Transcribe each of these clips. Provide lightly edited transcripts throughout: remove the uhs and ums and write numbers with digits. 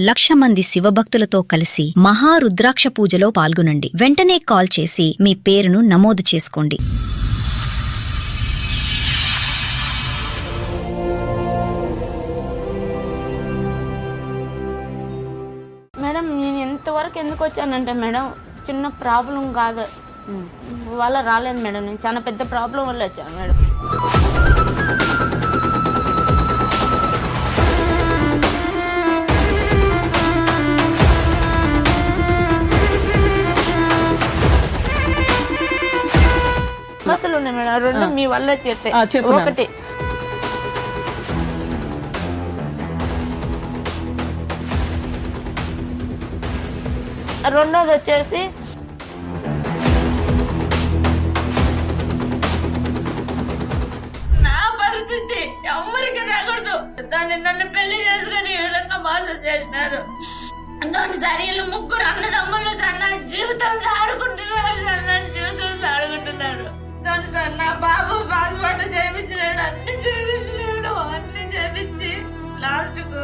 1,00,000 మంది శివభక్తులతో కలిసి మహారుద్రాక్ష పూజలో పాల్గొనండి. వెంటనే కాల్ చేసి మీ పేరును నమోదు చేసుకోండి. మేడం నేను ఎంతవరకు ఎందుకు వచ్చానంటే మేడం చిన్న ప్రాబ్లం కాదు వల్ల రాలేదు మేడం, నేను చాలా పెద్ద ప్రాబ్లం వల్ల వచ్చాను మేడం. అసలు ఉన్నాయి మేడం రెండు మీ వల్ల తీర్తాయి. ఒకటి రెండోది వచ్చేసి నా పరిస్థితి ఎవరికి రాకూడదు. దాన్ని నన్ను పెళ్లి చేసుకుని ఈ విధంగా మోసం చేసినారు. దాని సరియలు ముగ్గురు అన్నదమ్ములు సార్ నా జీవితంలో ఆడుకుంటున్నారు సార్, నా జీవితంలో ఆడుకుంటున్నారు. దాని సార్ నా బాబు పాస్పోర్ట్ చేయించినాడు, అన్ని చేపించి లాస్ట్ కు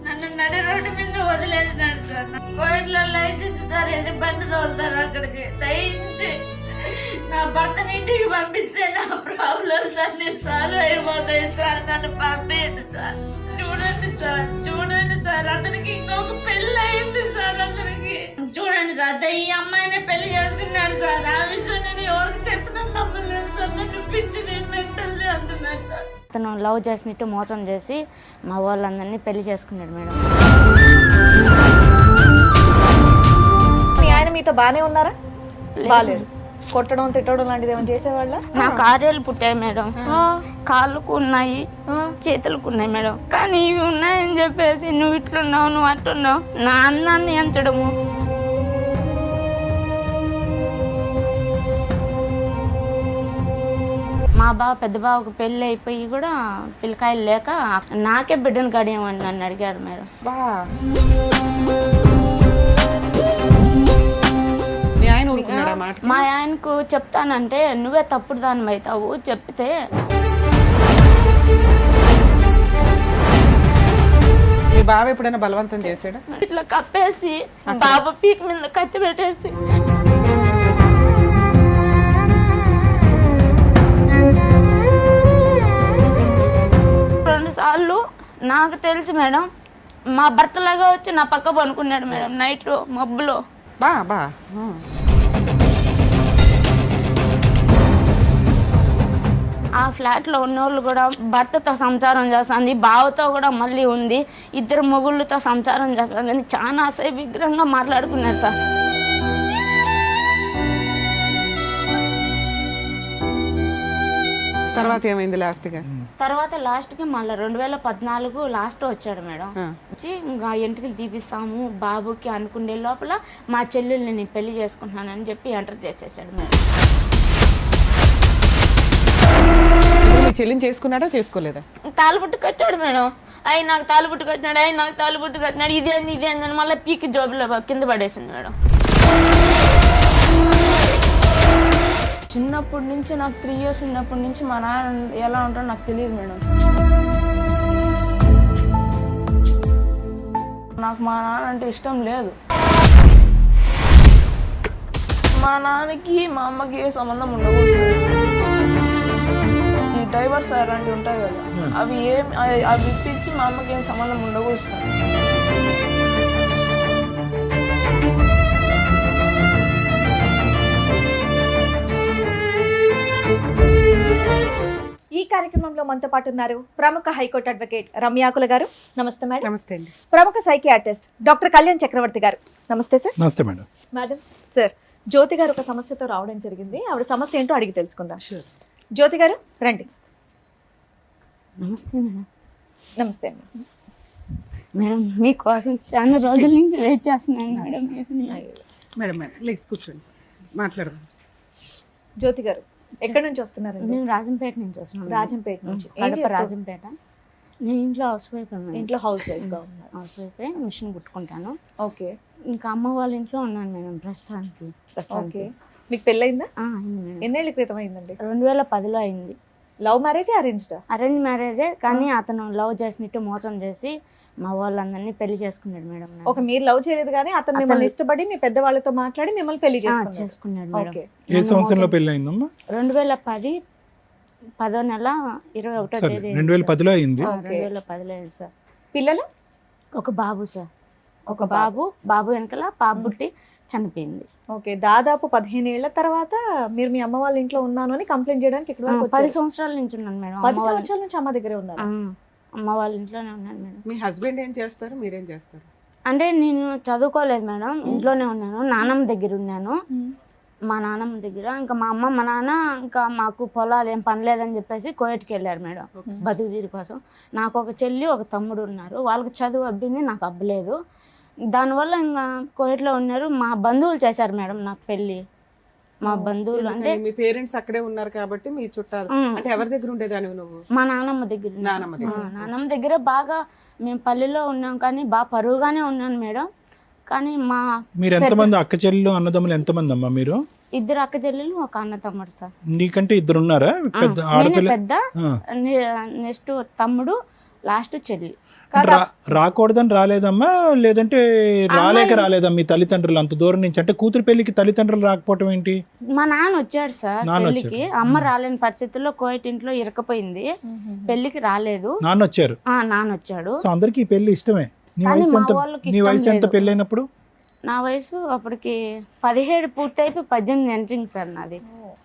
నన్ను నడి రోడ్డు మీద వదిలేసినాడు సార్. కోవిడ్లో లైసెన్స్ సార్ ఏది బండి తోలుతారు అక్కడికి. దయించి నా భర్తని ఇంటికి పంపిస్తే నా ప్రాబ్లమ్స్ అన్ని సాల్వ్ అయిపోతాయి సార్, నన్ను పంపేయండి సార్. చూడండి సార్ అతనికి ఇంకొక పెళ్లి అయింది సార్. అతనికి చూడండి సార్ ఈ అమ్మాయిని పెళ్లి చేసుకున్నాడు సార్. ఆ విషయం నేను ఎవరికి చెప్పినా నమ్మలేదు సార్, నన్ను పిచ్చిది మెంటల్ది అంటున్నాడు సార్. అతను లవ్ చేసినట్టు మోసం చేసి మా వాళ్ళందరినీ పెళ్లి చేసుకున్నాడు మేడం. మీ ఆయన మీతో బానే ఉన్నారా? బాలేదు. కొట్టడం తిట్టడం లాంటిది ఏమైనా చేసేవాళ్ళ? నా కార్యాలు పుట్టాయి మేడం, కాళ్ళకు ఉన్నాయి, చేతులకు ఉన్నాయి మేడం. కానీ ఇవి ఉన్నాయని చెప్పేసి నువ్వు ఇట్లున్నావు, నువ్వు అట్టున్నావు, నా అన్నాన్ని ఎంచడము. మా పెద్ద బావకు పెళ్ళి అయిపోయి కూడా పిల్లకాయలు లేక నాకే బిడ్డను గడియమని నన్ను అడిగాడు మేడం. మా ఆయనకు చెప్తానంటే నువ్వే తప్పుడు దాని అవుతావు చెప్తే మీ బావ ఎప్పుడైనా బలవంతం చేశాడా? ఇట్లా కప్పేసి బాబు పీక్ మీద కత్తి పెట్టేసి సార్లు నాకు తెలుసు మేడం. మా భర్తలాగా వచ్చి నా పక్క పనుకున్నాడు మేడం నైట్ లో మబ్బులో. ఆ ఫ్లాట్ లో ఉన్నోళ్ళు కూడా భర్తతో సంసారం చేస్తుంది, బావతో కూడా మళ్ళీ ఉంది, ఇద్దరు మొగుళ్ళతో సంసారం చేస్తుంది అని చాలా అసహ్యంగా మాట్లాడుకున్నారు సార్. తర్వాత ఏమైంది లాస్ట్ గా? తర్వాత లాస్ట్ కి మళ్ళీ 2014 లాస్ట్ వచ్చాడు మేడం. వచ్చి ఇంకా ఎంట్రీలు తీపిస్తాము బాబుకి అనుకునే లోపల మా చెల్లెల్ని నేను పెళ్లి చేసుకుంటున్నానని చెప్పి ఎంటర్ చేసేసాడు మేడం. మీ చెల్లిని చేసుకున్నాడా చేసుకోలేదా? తాలుబుట్టు కట్టాడు మేడం. అయి నాకు తాలుబుట్టు కట్టినాడు, ఇదే అని మళ్ళీ పీకి జోబులో కింద పడేసింది మేడం. చిన్నప్పటి నుంచి నాకు 3 years ఉన్నప్పటి నుంచి మా నాన్న ఎలా ఉంటాడో నాకు తెలియదు మేడం. నాకు మా నాన్న అంటే ఇష్టం లేదు. మా నాన్నకి మా అమ్మకి ఏ సంబంధం ఉండకూడదు. ఈ డైవర్స్ అలాంటివి ఉంటాయి కదా, అవి ఇప్పించి మా అమ్మకి ఏం సంబంధం ఉండకూడదు. ఈ కార్యక్రమంలో మనతో పాటు ఉన్నారు ప్రముఖ హైకోర్టు అడ్వకేట్ రమ్యాకుల గారు. నమస్తే మేడం. నమస్తే అండి. ప్రముఖ సైకియాట్రిస్ట్ డాక్టర్ కళ్యాణ్ చక్రవర్తి గారు. నమస్తే సార్. నమస్తే మేడం. మేడం సార్, జ్యోతి గారు ఒక సమస్యతో రావడం జరిగింది. ఆవిడ సమస్య ఏంటో అడిగి తెలుసుకుందాం. జ్యోతి గారు రండి. నమస్తే మేడం. నమస్తే మేడం, మీకోసం చాలా రోజుల నుంచి వెయిట్ చేస్తున్నాను మేడం. మేడం ప్లీజ్ కూర్చోండి, మాట్లాడదాం. జ్యోతి గారు ఎక్కడి నుంచి వస్తున్నారు? మేము రాజంపేట నుంచి వస్తున్నాం. రాజంపేట నుంచి. రాజంపేట. నేను ఇంట్లో హౌస్ వైఫ్. ఇంట్లో housewife housewife, machine కుట్టుకుంటాను. ఓకే. ఇంకా అమ్మ వాళ్ళ ఇంట్లో ఉన్నాను మేడం ప్రస్తుతానికి. ఓకే. మీకు పెళ్ళయిందా? అయింది మేడం. ఎన్నేళ్ళ క్రితం అయిందండి? 2010లో అయింది. Love marriage arranged? అరేంజ్ మ్యారేజే, కానీ అతను లవ్ చేసినట్టు మోసం చేసి మా వాళ్ళందరినీ పెళ్లి చేసుకున్నాడు మేడం నన్ను. ఒక మీరు లవ్ చేయలేదు కానీ అతను మిమ్మల్ని ఇష్టపడి మీ పెద్దవాళ్ళతో మాట్లాడి మిమ్మల్ని పెళ్లి చేసుకున్నాడు. చేసుకున్నాడు మేడం. ఓకే. ఏ సంవత్సరంలో పెళ్ళి అయిందమ్మా? 2010 10వ నెల 21వ సరే, తేదీ 2010లో అయింది. 2010లో అయింది సార్. పిల్లలు? ఒక బాబు సార్, ఒక బాబు వెనకాల పాప పుట్టి చనిపోయింది. ఓకే. దాదాపు 15 ఏళ్ల తర్వాత మీరు మీ అమ్మ వాళ్ళ ఇంట్లో ఉన్నాను అని కంప్లైంట్ చేయడానికి ఇక్కడ వరకు 10 వచ్చారు. సంవత్సరాల నుంచి ఉన్నాను మేడం. 10 సంవత్సరాల నుంచి అమ్మ దగ్గరే ఉన్నారు. అమ్మ వాళ్ళ ఇంట్లోనే ఉన్నాను మేడం. మీ హస్బెండ్ ఏం చేస్తారు, మీరేం చేస్తారు? అంటే నేను చదువుకోలేదు మేడం, ఇంట్లోనే ఉన్నాను. నానమ్మ దగ్గర ఉన్నాను, మా నాన్నమ్మ దగ్గర. ఇంకా మా అమ్మ మా నాన్న ఇంకా మాకు పొలాలు ఏం పని లేదని చెప్పేసి కోయట్కి వెళ్ళారు మేడం బతుకు తీరు కోసం. నాకు ఒక చెల్లి ఒక తమ్ముడు ఉన్నారు, వాళ్ళకి చదువు అబ్బింది, నాకు అబ్బలేదు. దానివల్ల ఇంకా కోయట్లో ఉన్నారు. మా బంధువులు చేశారు మేడం నాకు పెళ్ళి. మా బంధువులు అంటే మీ పేరెంట్స్ అక్కడే ఉన్నారు కాబట్టి మీ చుట్టాలు. అంటే ఎవరి దగ్గర ఉండేదానివి నువ్వు? మా నాన్నమ్మ దగ్గర నానమ్మ దగ్గర. నాన్నమ్మ దగ్గర బాగా మేము పల్లెలో ఉన్నాం కానీ బాగా పరువుగానే ఉన్నాను మేడం. కానీ మా మీరు ఎంతమంది అక్క చెల్లెలు అన్నదమ్ములు ఎంతమంది అమ్మా మీరు? 2 అక్క చెల్లెలు ఒక అన్న తమ్ముడు సార్. నీకంటే 2 ఉన్నారా? పెద్ద నేనే ఆడపిల్ల? పెద్ద, నెక్స్ట్ తమ్ముడు, లాస్ట్ చెల్లి. రాకూడదని రాలేదమ్మా, లేదంటే రాలేక రాలేదమ్మా మీ తల్లిదండ్రులు అంత దూరం నుంచి? అంటే కూతురు పెళ్లికి తల్లిదండ్రులు రాకపోవటం ఏంటి? మా నాన్న వచ్చాడు సార్ పెళ్లికి. అమ్మ రాలేని పరిస్థితుల్లో కోయట్ ఇంట్లో ఇరకపోయింది, పెళ్లికి రాలేదు. నాన్న వచ్చారు? నాన్న వచ్చాడు. సో అందరికి ఈ పెళ్లి ఇష్టమే. నీ కానీ వయసు మా ఎంత? వాళ్ళకి నీ ఇష్టం వయసు ఎంత లేదు. పెళ్ళైనప్పుడు? నా వయసు అప్పటికి 17 పూర్తయిపోయి 18 ఎంట్రింగ్ సార్ నాది.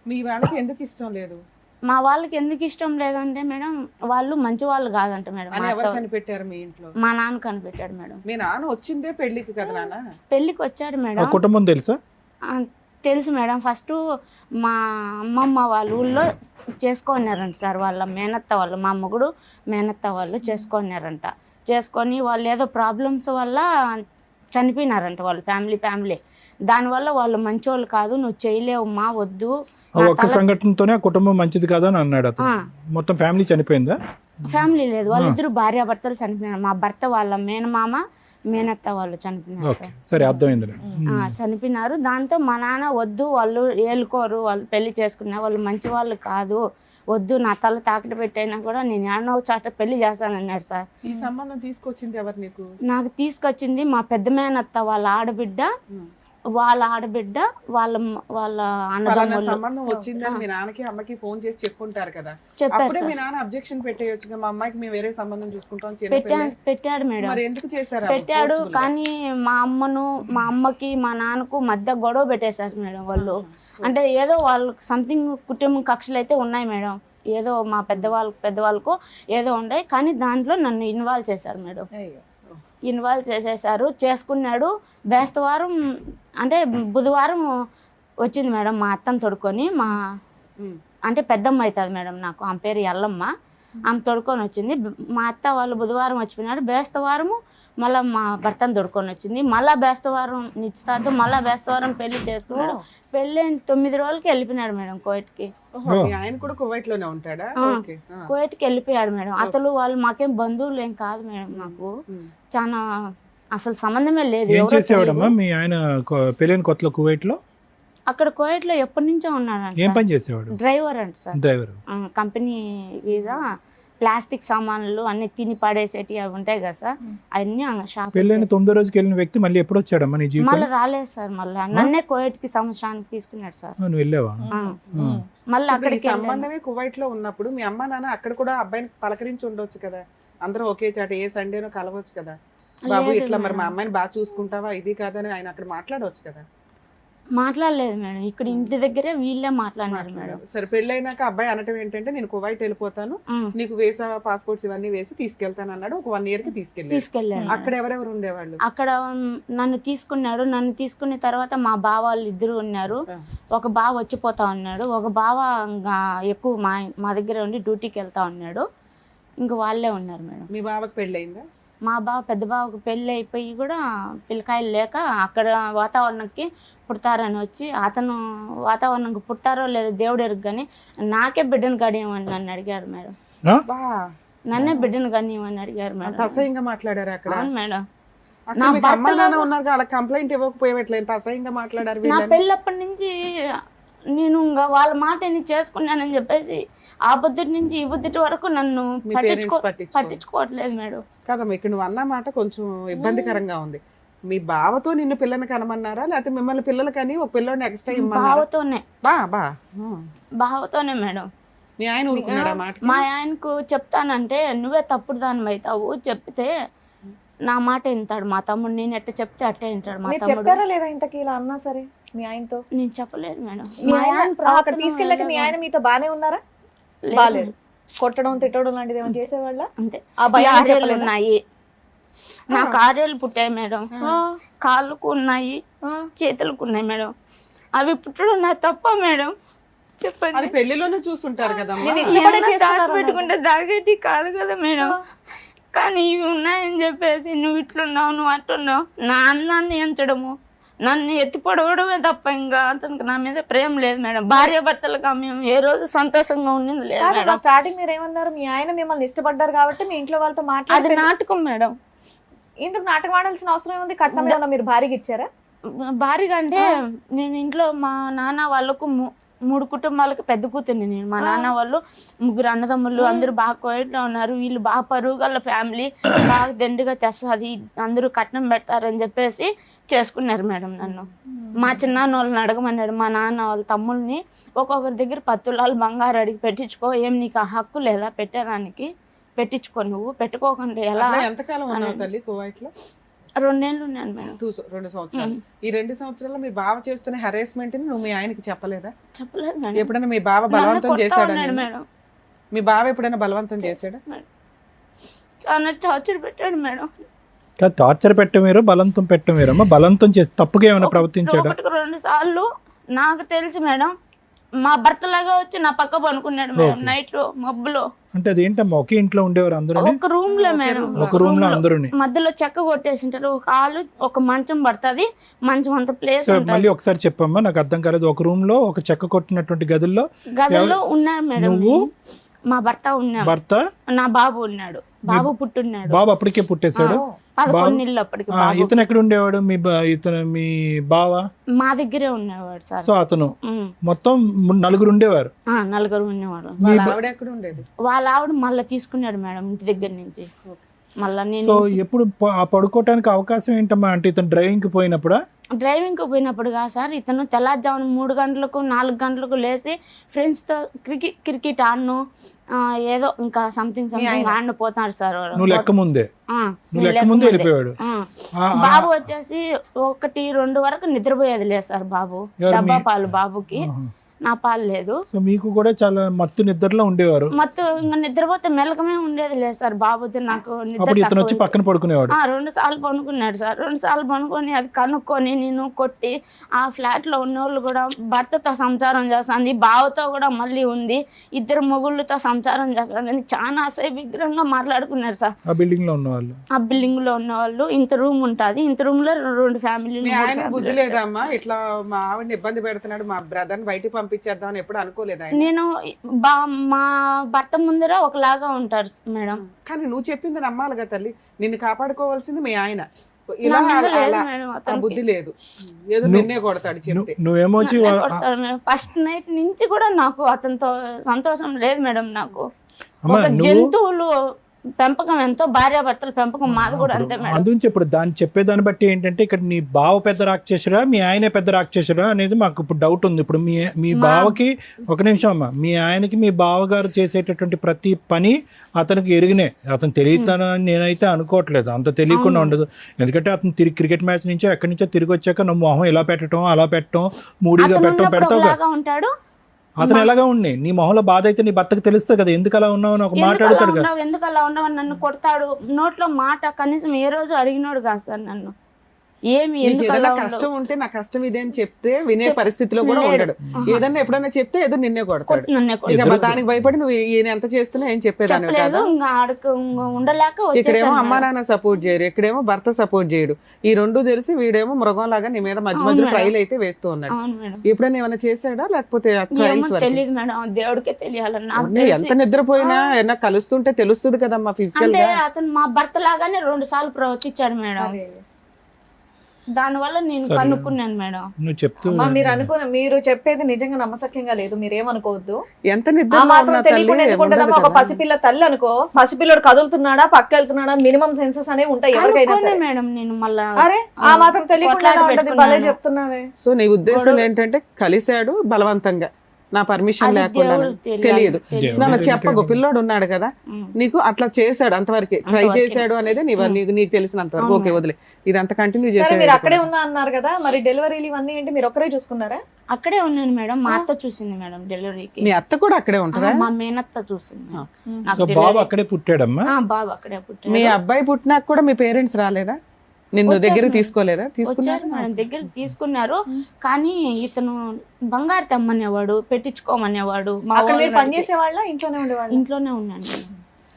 మీ వాళ్ళకి ఎందుకు ఇష్టం లేదు? మా వాళ్ళకి ఎందుకు ఇష్టం లేదంటే మేడం, వాళ్ళు మంచి వాళ్ళు కాదంట మేడం. అని ఎవరు కనిపెట్టారు మీ ఇంట్లో? మా నాన్న కనిపెట్టాడు మేడం. మీ నాన్న వచ్చిందే పెళ్లికి కదా నాన్న? పెళ్లికి వచ్చాడు ఆ మేడం. కుటుంబం తెలుసా? తెలుసు మేడం. ఫస్ట్ మా అమ్మమ్మ వాళ్ళ ఊళ్ళో చేసుకున్నారంట సార్. వాళ్ళ మేనత్త వాళ్ళు, మా మొగుడు మేనత్త వాళ్ళు చేసుకున్నారంట. చేసుకొని వాళ్ళు ఏదో ప్రాబ్లమ్స్ వల్ల చనిపోయినారంట వాళ్ళు, ఫ్యామిలీ. దానివల్ల వాళ్ళు మంచోళ్ళు కాదు, నువ్వు చేయలేవు మా వద్దు. ఒక్క సంఘటనతోనే ఆ కుటుంబం మంచిది కాదు అని అన్నాడు అతను. మొత్తం ఫ్యామిలీ చనిపోయిందా? ఫ్యామిలీ లేదు, వాళ్ళిద్దరు భార్యాభర్తలు చనిపోయినారు. మా భర్త వాళ్ళ మేనమామ మేనత్త వాళ్ళు చనిపోయినారు ఓకే, సరే అర్థమైంది. చనిపోయినారు. దాంతో మా నాన్న వద్దు, వాళ్ళు ఏలుకోరు, వాళ్ళు పెళ్లి చేసుకున్నారు, వాళ్ళు మంచి వాళ్ళు కాదు, వద్దు, నా తల తాకట పెట్టైనా కూడా నేను ఏడనో చాట పెళ్లి చేస్తానన్నాడు సార్. ఈ సంబంధం తీసుకొచ్చింది ఎవరు నీకు? నాకు తీసుకొచ్చింది మా పెద్ద మేనత్త వాళ్ళ ఆడబిడ్డ, వాళ్ళ అన్నదమ్ములు. సంబంధం వచ్చిందని మీ నాన్నకి అమ్మకి ఫోన్ చేసి చెప్పుకుంటారు కదా, చెప్పారు అప్పుడే సార్. మీ నాన్న అబ్జెక్షన్ పెట్టేయొచ్చు, మా అమ్మాయికి మేము వేరే సంబంధం చూసుకుంటాం. పెట్టాడు మేడం, మరి ఎందుకు చేశారు? పెట్టాడు. కానీ మా అమ్మకి మా నాన్నకు మధ్య గొడవ పెట్టేశారు మేడం వాళ్ళు. అంటే ఏదో వాళ్ళకి సంథింగ్ కుటుంబం కక్షలు అయితే ఉన్నాయి మేడం, ఏదో మా పెద్దవాళ్ళకు ఏదో ఉన్నాయి. కానీ దాంట్లో నన్ను ఇన్వాల్వ్ చేశారు మేడం. ఇన్వాల్వ్ చేసేసారు. చేసుకున్నాడు. బేస్తవారం అంటే బుధవారం వచ్చింది మేడం మా అత్తను తొడుకొని. అంటే పెద్దమ్మ అవుతుంది మేడం నాకు, ఆమె పేరు ఎల్లమ్మ. ఆమె తొడుకొని వచ్చింది. మా అత్త వాళ్ళు బుధవారం వచ్చిపోయినాడు. బేస్తవారము మళ్ళీ మా భర్తను తొడుకొని వచ్చింది. మళ్ళీ బేస్తవారం నిశ్చితార్థం, మళ్ళీ బేస్తవారం పెళ్లి చేసుకున్నాడు. పెళ్ళి 9 రోజులకి వెళ్ళిపోయినాడు మేడం కోయట్కి. ఆయన కూడా కువైట్ లోనే ఉంటాడా? కోయట్కి వెళ్ళిపోయాడు మేడం. అతను వాళ్ళు మాకేం బంధువులు ఏం కాదు మేడం, మాకు చాలా అసలు సంబంధమే లేదు. ఏం చేసేవాడమ్మా మీ ఆయన పెళ్ళైన కొత్తలో కువైట్ లో? అక్కడ కోయట్ లో ఎప్పటి నుంచో ఉన్నాడు. ఏం పని చేసేవాడు? డ్రైవర్ అంట sir. Driver. Company visa, plastic సామాన్లు అన్ని తిని పడేసేటి అవి ఉంటాయి కదా సార్, అవన్నీ షాప్. పెళ్ళైన 9వ రోజుకి వెళ్ళిన వ్యక్తి మళ్ళీ ఎప్పుడు వచ్చాడమ్మా నీ జీవితం? మళ్ళీ రాలేదు సార్. మళ్ళీ నన్నే కోయట్ కి సంవత్సరానికి తీసుకున్నాడు సార్. నువ్వు వెళ్ళావా? మళ్ళీ అక్కడికి సంబంధమే కువైట్ లో ఉన్నప్పుడు మీ అమ్మ నాన్న అక్కడ కూడా అబ్బాయిని పలకరించి ఉండొచ్చు కదా, అందరూ ఒకే చాట ఏ సండేనో కలవచ్చు కదా. బాబు ఇట్లా మరి మా అమ్మాయిని బాగా చూసుకుంటావా, ఇది కాదని ఆయన అక్కడ మాట్లాడవచ్చు కదా. మాట్లాడలేదు మేడం, ఇక్కడ ఇంటి దగ్గరే వీళ్ళే మాట్లాడినారు మేడం. సరే, పెళ్ళైనాక అబ్బాయి అనటం ఏంటంటే నేను కువైట్ వెళ్ళిపోతాను, నీకు వీసా పాస్పోర్ట్స్ ఇవన్నీ వేసి తీసుకెళ్తాను అన్నాడు. ఒక 1 year కి తీసుకెళ్ళాడు. అక్కడ ఎవరెవరు ఉండేవాళ్ళు? అక్కడ నన్ను తీసుకున్నాడు. నన్ను తీసుకున్న తర్వాత మా బావ వాళ్ళు 2 ఉన్నారు. ఒక బావ వచ్చిపోతా ఉన్నాడు, ఒక బావ ఎక్కువ మా దగ్గర ఉండి డ్యూటీకి వెళ్తా ఉన్నాడు. ఇంక వాళ్ళే ఉన్నారు మేడం. మీ బావకి పెళ్ళయిందా? మా బావ పెద్ద బావకు పెళ్ళి అయిపోయి కూడా పిల్లకాయలు లేక అక్కడ వాతావరణంకి పుడతారని వచ్చి, అతను వాతావరణంకి పుట్టారో లేదో దేవుడు ఎరుగు, కానీ నాకే బిడ్డను గడియమని నన్ను అడిగారు మేడం. నన్నే బిడ్డను గడియమని అడిగారు మేడం. అసహ్యంగా మాట్లాడారు అక్కడ? అవును మేడం. అమ్మ నాన్న ఉన్నారు, కంప్లైంట్ ఇవ్వకపోయేట్లేదు, అసహ్యంగా మాట్లాడారు. నా పెళ్ళప్పటి నుంచి నేను ఇంకా వాళ్ళ మాట నేను చేసుకున్నానని చెప్పేసి ఆ బుద్ధుడి నుంచి ఈ బుద్ధుడి వరకు నన్ను మీ పేరెంట్స్ పట్టించుకోవట్లేదు మేడం. కదమ్మా ఇక్కడ నువ్వు అన్న మాట కొంచెం ఇబ్బందికరంగా ఉంది. మీ బావతో నిన్ను పిల్లని కనమన్నారా లేకపోతే మిమ్మల్ని పిల్లలు కానీ ఒక పిల్లని ఎక్స్ట్రా ఇమ్మన్నారా? బావతోనే ఉం. బావతోనే మేడం. మీ ఆయన ఊరుకున్నాడా మాట? మా ఆయనకు చెప్తానంటే నువ్వే తప్పుడు దాని అవుతావు, చెప్తే నా మాట వింటాడు మా తమ్ముడు. నేను ఎట్ట చెప్తే అట్టే వింటాడు మా మీరు తమ్ముడు. చెప్పారా లేదా ఇంతకీ ఇలా అన్నా సరే మీ ఆయనతో? నేను చెప్పలేదు మేడం. మీ మా ఆయన ఆయన అక్కడ ప్రవర్తన తీసుకెళ్ళాక మీ ఆయన మీతో బానే ఉన్నారా? లేదు. బాలేదు. కొట్టడం తిట్టడం లాంటిది ఏమైనా చేసేవాళ్ళ? అంతే. ఆ భయం ఆరేళ్ళు చెప్పలేదా? ఉన్నాయి నాకు, 6 ఏళ్ళు పుట్టాయి మేడం. కాళ్ళకు ఉన్నాయి, చేతులకు ఉన్నాయి మేడం. అవి పుట్టడం నా తప్ప మేడం? చెప్పండి. అది పెళ్లిలోనే చూస్తుంటారు కదమ్మా. నేను ఇష్టపడే ఏమన్నా చేసుకున్నాను దాచిపెట్టుకుంటే దాగేటి కాదు కదా మేడం. కానీ ఇవి ఉన్నాయని చెప్పేసి నువ్వు ఇట్లున్నావు, నువ్వు అట్లున్నావు, నా అన్నాన్ని ఎంచడము, నన్ను ఎత్తి పొడవడమే తప్ప ఇంకా అతనికి నా మీద ప్రేమ లేదు మేడం. భార్య భర్తలుగా మేము ఏ రోజు సంతోషంగా ఉండింది లేదు మేడం. స్టార్టింగ్ మీరు ఏమన్నారు? మీ ఆయన మిమ్మల్ని ఇష్టపడ్డారు కాబట్టి మీ ఇంట్లో వాళ్ళతో అది మాట్లాడి నాటకం మేడం. ఇందుకు నాటకం ఆడాల్సిన అవసరం ఏముంది? కట్నం ఏమన్నా మీరు భారీగా ఇచ్చారా? భారీగా అంటే నేను ఇంట్లో మా నాన్న వాళ్ళకు 3 కుటుంబాలకు పెద్ద కూతుర్ని నేను. మా నాన్న వాళ్ళు 3 అన్నదమ్ములు, అందరూ బాగా కోయట్లో ఉన్నారు. వీళ్ళు బాగా పరుగుల ఫ్యామిలీ, బాగా దండిగా తెస్తుంది, అందరూ కట్నం పెడతారని చెప్పేసి చేసుకున్నారు మేడం నన్ను. మా చిన్నాన్న వాళ్ళని అడగమన్నాడు మా నాన్న వాళ్ళ తమ్ముల్ని, ఒక్కొక్కరి దగ్గర 10 తులాలు బంగారు అడిగి పెట్టించుకో, ఏం నీకు ఆ హక్కు లేదా పెట్టేదానికి? పెట్టించుకో, నువ్వు పెట్టుకోకుండా ఎలా? ఎంతకాలం ఉన్నావు తల్లి కువైట్ లో? 2 ఏళ్ళు ఉన్నాను మేడం. 2 సంవత్సరాలు. ఈ 2 సంవత్సరాల్లో మీ బావ చేస్తున్న హెరాస్మెంట్ ని నువ్వు మీ ఆయనకి చెప్పలేదా? చెప్పలేదు మేడం. ఎప్పుడైనా మీ బావ బలవంతం చేశాడా? మేడం మీ బావ ఎప్పుడైనా బలవంతం చేశాడా? చాలా టార్చర్ పెట్టాడు మేడం. టార్చర్ పెట్ట మీరు, బలంతం పెట్ట మీరు. అమ్మ బలంతం చేసి తప్పుగా ఏమైనా ప్రవర్తించాడా? 2 సార్లు నాకు తెలిసి మేడం మా భర్తలాగా వచ్చి నా పక్క పనుకున్నాడు మేడం నైట్ లో మబ్బులో. అంటే అదేంటమ్మా ఒకే ఇంట్లో ఉండేవారు అందరూ? ఒక రూమ్ లో మేడం, ఒక రూమ్ లో అందరూ మధ్యలో చెక్క కొట్టేసింటారు. ఒక హాలు, ఒక మంచం పడుతుంది, మంచం అంత ప్లేస్. మళ్ళీ ఒకసారి చెప్పమ్మా, నాకు అర్థం కాలేదు. ఒక రూమ్ లో ఒక చెక్క కొట్టినటువంటి గదుల్లో ఉన్నారు మేడం. నువ్వు, మా భర్త ఉన్నాడు, భర్త, నా బాబు ఉన్నాడు. బాబు పుట్టున్నాడు. బాబు అప్పటికే పుట్టేశాడు. 11 నెలలు అప్పటికి. ఇతను ఎక్కడ ఉండేవాడు? మీ బావ మా దగ్గరే ఉండేవాడు సార్. సో అతను మొత్తం 4 ఉండేవారు. 4 ఉండేవాడు. వాళ్ళ ఆవిడ మళ్ళీ తీసుకున్నాడు మేడం ఇంటి దగ్గర నుంచి. మళ్ళీ నేను సో ఎప్పుడు పడుకోవటానికి అవకాశం ఏంటమ్మా? అంటే ఇతను డ్రైవింగ్ కి పోయినప్పుడా? డ్రైవింగ్కి పోయినప్పుడు కాదు సార్, ఇతను తెల్లారుజామున 3 గంటలకు 4 గంటలకు లేచి ఫ్రెండ్స్తో క్రికెట్ ఆడను, ఏదో ఇంకా సంథింగ్ ఆడిన పోతున్నారు సార్. నువ్వు లెక్క ముందే వెళ్ళిపోయాడు. బాబు వచ్చేసి 1-2 వరకు నిద్రపోయేది లేదు సార్. బాబు డబ్బా పాలు బాబుకి, నా పాలు లేదు. సో మీకు కూడా చాలా మత్తు నిద్రలో ఉండేవారు. మత్తు ఇంకా నిద్రపోతే మెలకమే ఉండేది లేదు సార్. బాబుతో నాకు అప్పుడు ఇతను వచ్చి పక్కన పడుకునేవాడు. 2 సార్లు పనుకున్నాడు సార్. 2 సార్లు పనుకొని అది కనుక్కొని నేను కొట్టి, ఆ ఫ్లాట్ లో ఉన్న వాళ్ళు కూడా భర్తతో సంసారం చేస్తుంది, బావతో కూడా మళ్ళీ ఉంది, 2 మొగుళ్ళతో సంసారం చేస్తుంది అని చాలా అసభ్యంగా మాట్లాడుకున్నారు సార్. ఆ బిల్డింగ్ లో ఉన్న వాళ్ళు, ఆ బిల్డింగ్ లో ఉన్న వాళ్ళు. ఇంత రూమ్ ఉంటుంది, ఇంత రూమ్ లో 2 ఫ్యామిలీలు. బుద్ధి లేదమ్మా, ఇట్లా మా ఆవిడని ఇబ్బంది పెడుతున్నాడు, మా బ్రదర్ బయటికి పంపించేద్దాం ఎప్పుడు అనుకోలేదా? నేను మా భర్త ముందర ఒకలాగా ఉంటారు మేడం. కానీ నువ్వు చెప్పింది నమ్మాలిగా తల్లి. నిన్ను కాపాడుకోవాల్సింది మీ ఆయన. ఇలా బుద్ధి లేదు, ఏదో నిన్నే కొడతాడు చెప్తే. నువ్వేమో ఫస్ట్ నైట్ నుంచి కూడా నాకు అతనితో సంతోషం లేదు మేడం. నాకు ఒక జంతువులు పెంపకం ఎంతో, భార్యాభర్తల పెంపకం మాది కూడా అంతే మేడం. అందుకే ఇప్పుడు చెప్పేదాన్ని బట్టి ఏంటంటే ఇక్కడ నీ బావ పెద్ద రాక్షసురా, మీ ఆయనే పెద్ద రాక్షసురా అనేది మాకు ఇప్పుడు డౌట్ ఉంది. ఇప్పుడు మీ బావకి, ఒక నిమిషం అమ్మా, మీ ఆయనకి మీ బావగారు చేసేటటువంటి ప్రతి పని అతనికి ఎరిగినే. అతను తెలియతానని నేనైతే అనుకోవట్లేదు, అంత తెలియకుండా ఉండదు. ఎందుకంటే అతను క్రికెట్ మ్యాచ్ నుంచో ఎక్కడి నుంచో తిరిగి వచ్చాక నువ్వు మొహం ఎలా పెట్టడం, అలా పెట్టడం, మూడీగా పెట్టడం పెడతావు. ఉంటాడు అతను ఎలాగా ఉన్నాయి, నీ మొహంలో బాధ అయితే నీ భర్తకు తెలుస్తుంది కదా, ఎందుకు అలా ఉన్నావు అని ఒక మాట అడుగుతాడు కదా. ఎందుకు అలా ఉన్నావు, నన్ను కొడతాడు. నోట్లో మాట కనీసం ఏ రోజు అడిగినోడు కాదు సార్ నన్ను. ఏమి కష్టం ఉంటే నా కష్టం ఇదే అని చెప్తే వినే పరిస్థితిలో కూడా ఉండడు. ఏదన్నా ఎప్పుడైనా చెప్తే ఏదో నిన్నే కొడతాడు. దానికి భయపడి నువ్వు ఈయన ఎంత చేస్తున్నా ఏం చెప్పేదాన్ని కాదు. ఉండలేక ఇక్కడేమో అమ్మా నాన్న సపోర్ట్ చేయరు, ఇక్కడేమో భర్త సపోర్ట్ చేయడు. ఈ 2 తెలిసి వీడేమో మృగం లాగా నీ మీద మధ్య మధ్యలో ట్రైల్ అయితే వేస్తూ ఉన్నాడు. ఎప్పుడైనా ఏమైనా చేశాడా లేకపోతే తెలియదు మేడం, దేవుడికే తెలియాలన్నా. ఎంత నిద్రపోయినా ఏమన్నా కలుస్తుంటే తెలుస్తుంది కదమ్మా ఫిజికల్ గా. అతను మా భర్త లాగానే 2 సార్లు ప్రవర్తించాడు మేడం. దానివల్ల నేను సరే. కనుక్కున్నాను మేడం. నువ్వు చెప్తూ అమ్మా, మీరు చెప్పేది నిజంగా నమ్మసక్యంగా లేదు, మీరేమనుకోవద్దు. ఎంత ఆ నిద్ర మాత్రం తెలియకుండా ఎందుకుంటుందమ్మా? ఒక పసిపిల్ల తల్లి అనుకో, పసిపిల్లడు కదులుతున్నాడా పక్క వెళ్తున్నాడా మినిమం సెన్సెస్ అనేవి ఉంటాయి ఎవరికైనా కనుక్కోనే సరే. మేడం నేను మళ్ళా. అరే ఆ మాత్రం తెలియకుండా ఎలా ఉంటది? భలే చెప్తున్నావే. సో నీ ఉద్దేశం ఏంటంటే కలిశాడు బలవంతంగా, నా పర్మిషన్ అది లేకుండా? దేవుడికి తెలియదు. తెలియదు. నన్ను చెప్పకు, పిల్లోడు ఉన్నాడు కదా నీకు, అట్లా చేశాడు అంతవరకు ట్రై అంతవరకే. చేశాడు అనేది నీకు తెలిసినంత వరకు. ఓకే వదిలే, ఇదంతా కంటిన్యూ సరే, మీరు అక్కడే చేశాడు. ఉన్నా అన్నారు కదా, మరి డెలివరీలు ఇవన్నీ ఏంటి మీరు ఒక్కరే చూసుకున్నారా? అక్కడే ఉన్నాను మేడం. మా అత్త చూసింది మేడం డెలివరీకి. మీ అత్త కూడా అక్కడే ఉంటుందా? మా మేనత్త చూసింది. నాకు సో బాబు delivery- అక్కడే పుట్టాడమ్మా. బాబు అక్కడే పుట్టాడు. మీ అబ్బాయి పుట్టినాక కూడా మీ పేరెంట్స్ రాలేదా? నిన్ను వచ్చారు దగ్గరికి మేడం. తీసుకోలేదా? వచ్చారు తీసుకున్నారు. మేడం, దగ్గరికి తీసుకున్నారు. కానీ ఇతను బంగారు తెమ్మనేవాడు, పెట్టించుకోమనేవాడు. మా అక్కడ మీరు వాళ్ళు పని చేసేవాళ్ళ ఇంట్లోనే ఉండేవాళ్ళ? ఇంట్లోనే ఉన్నాను మేడం.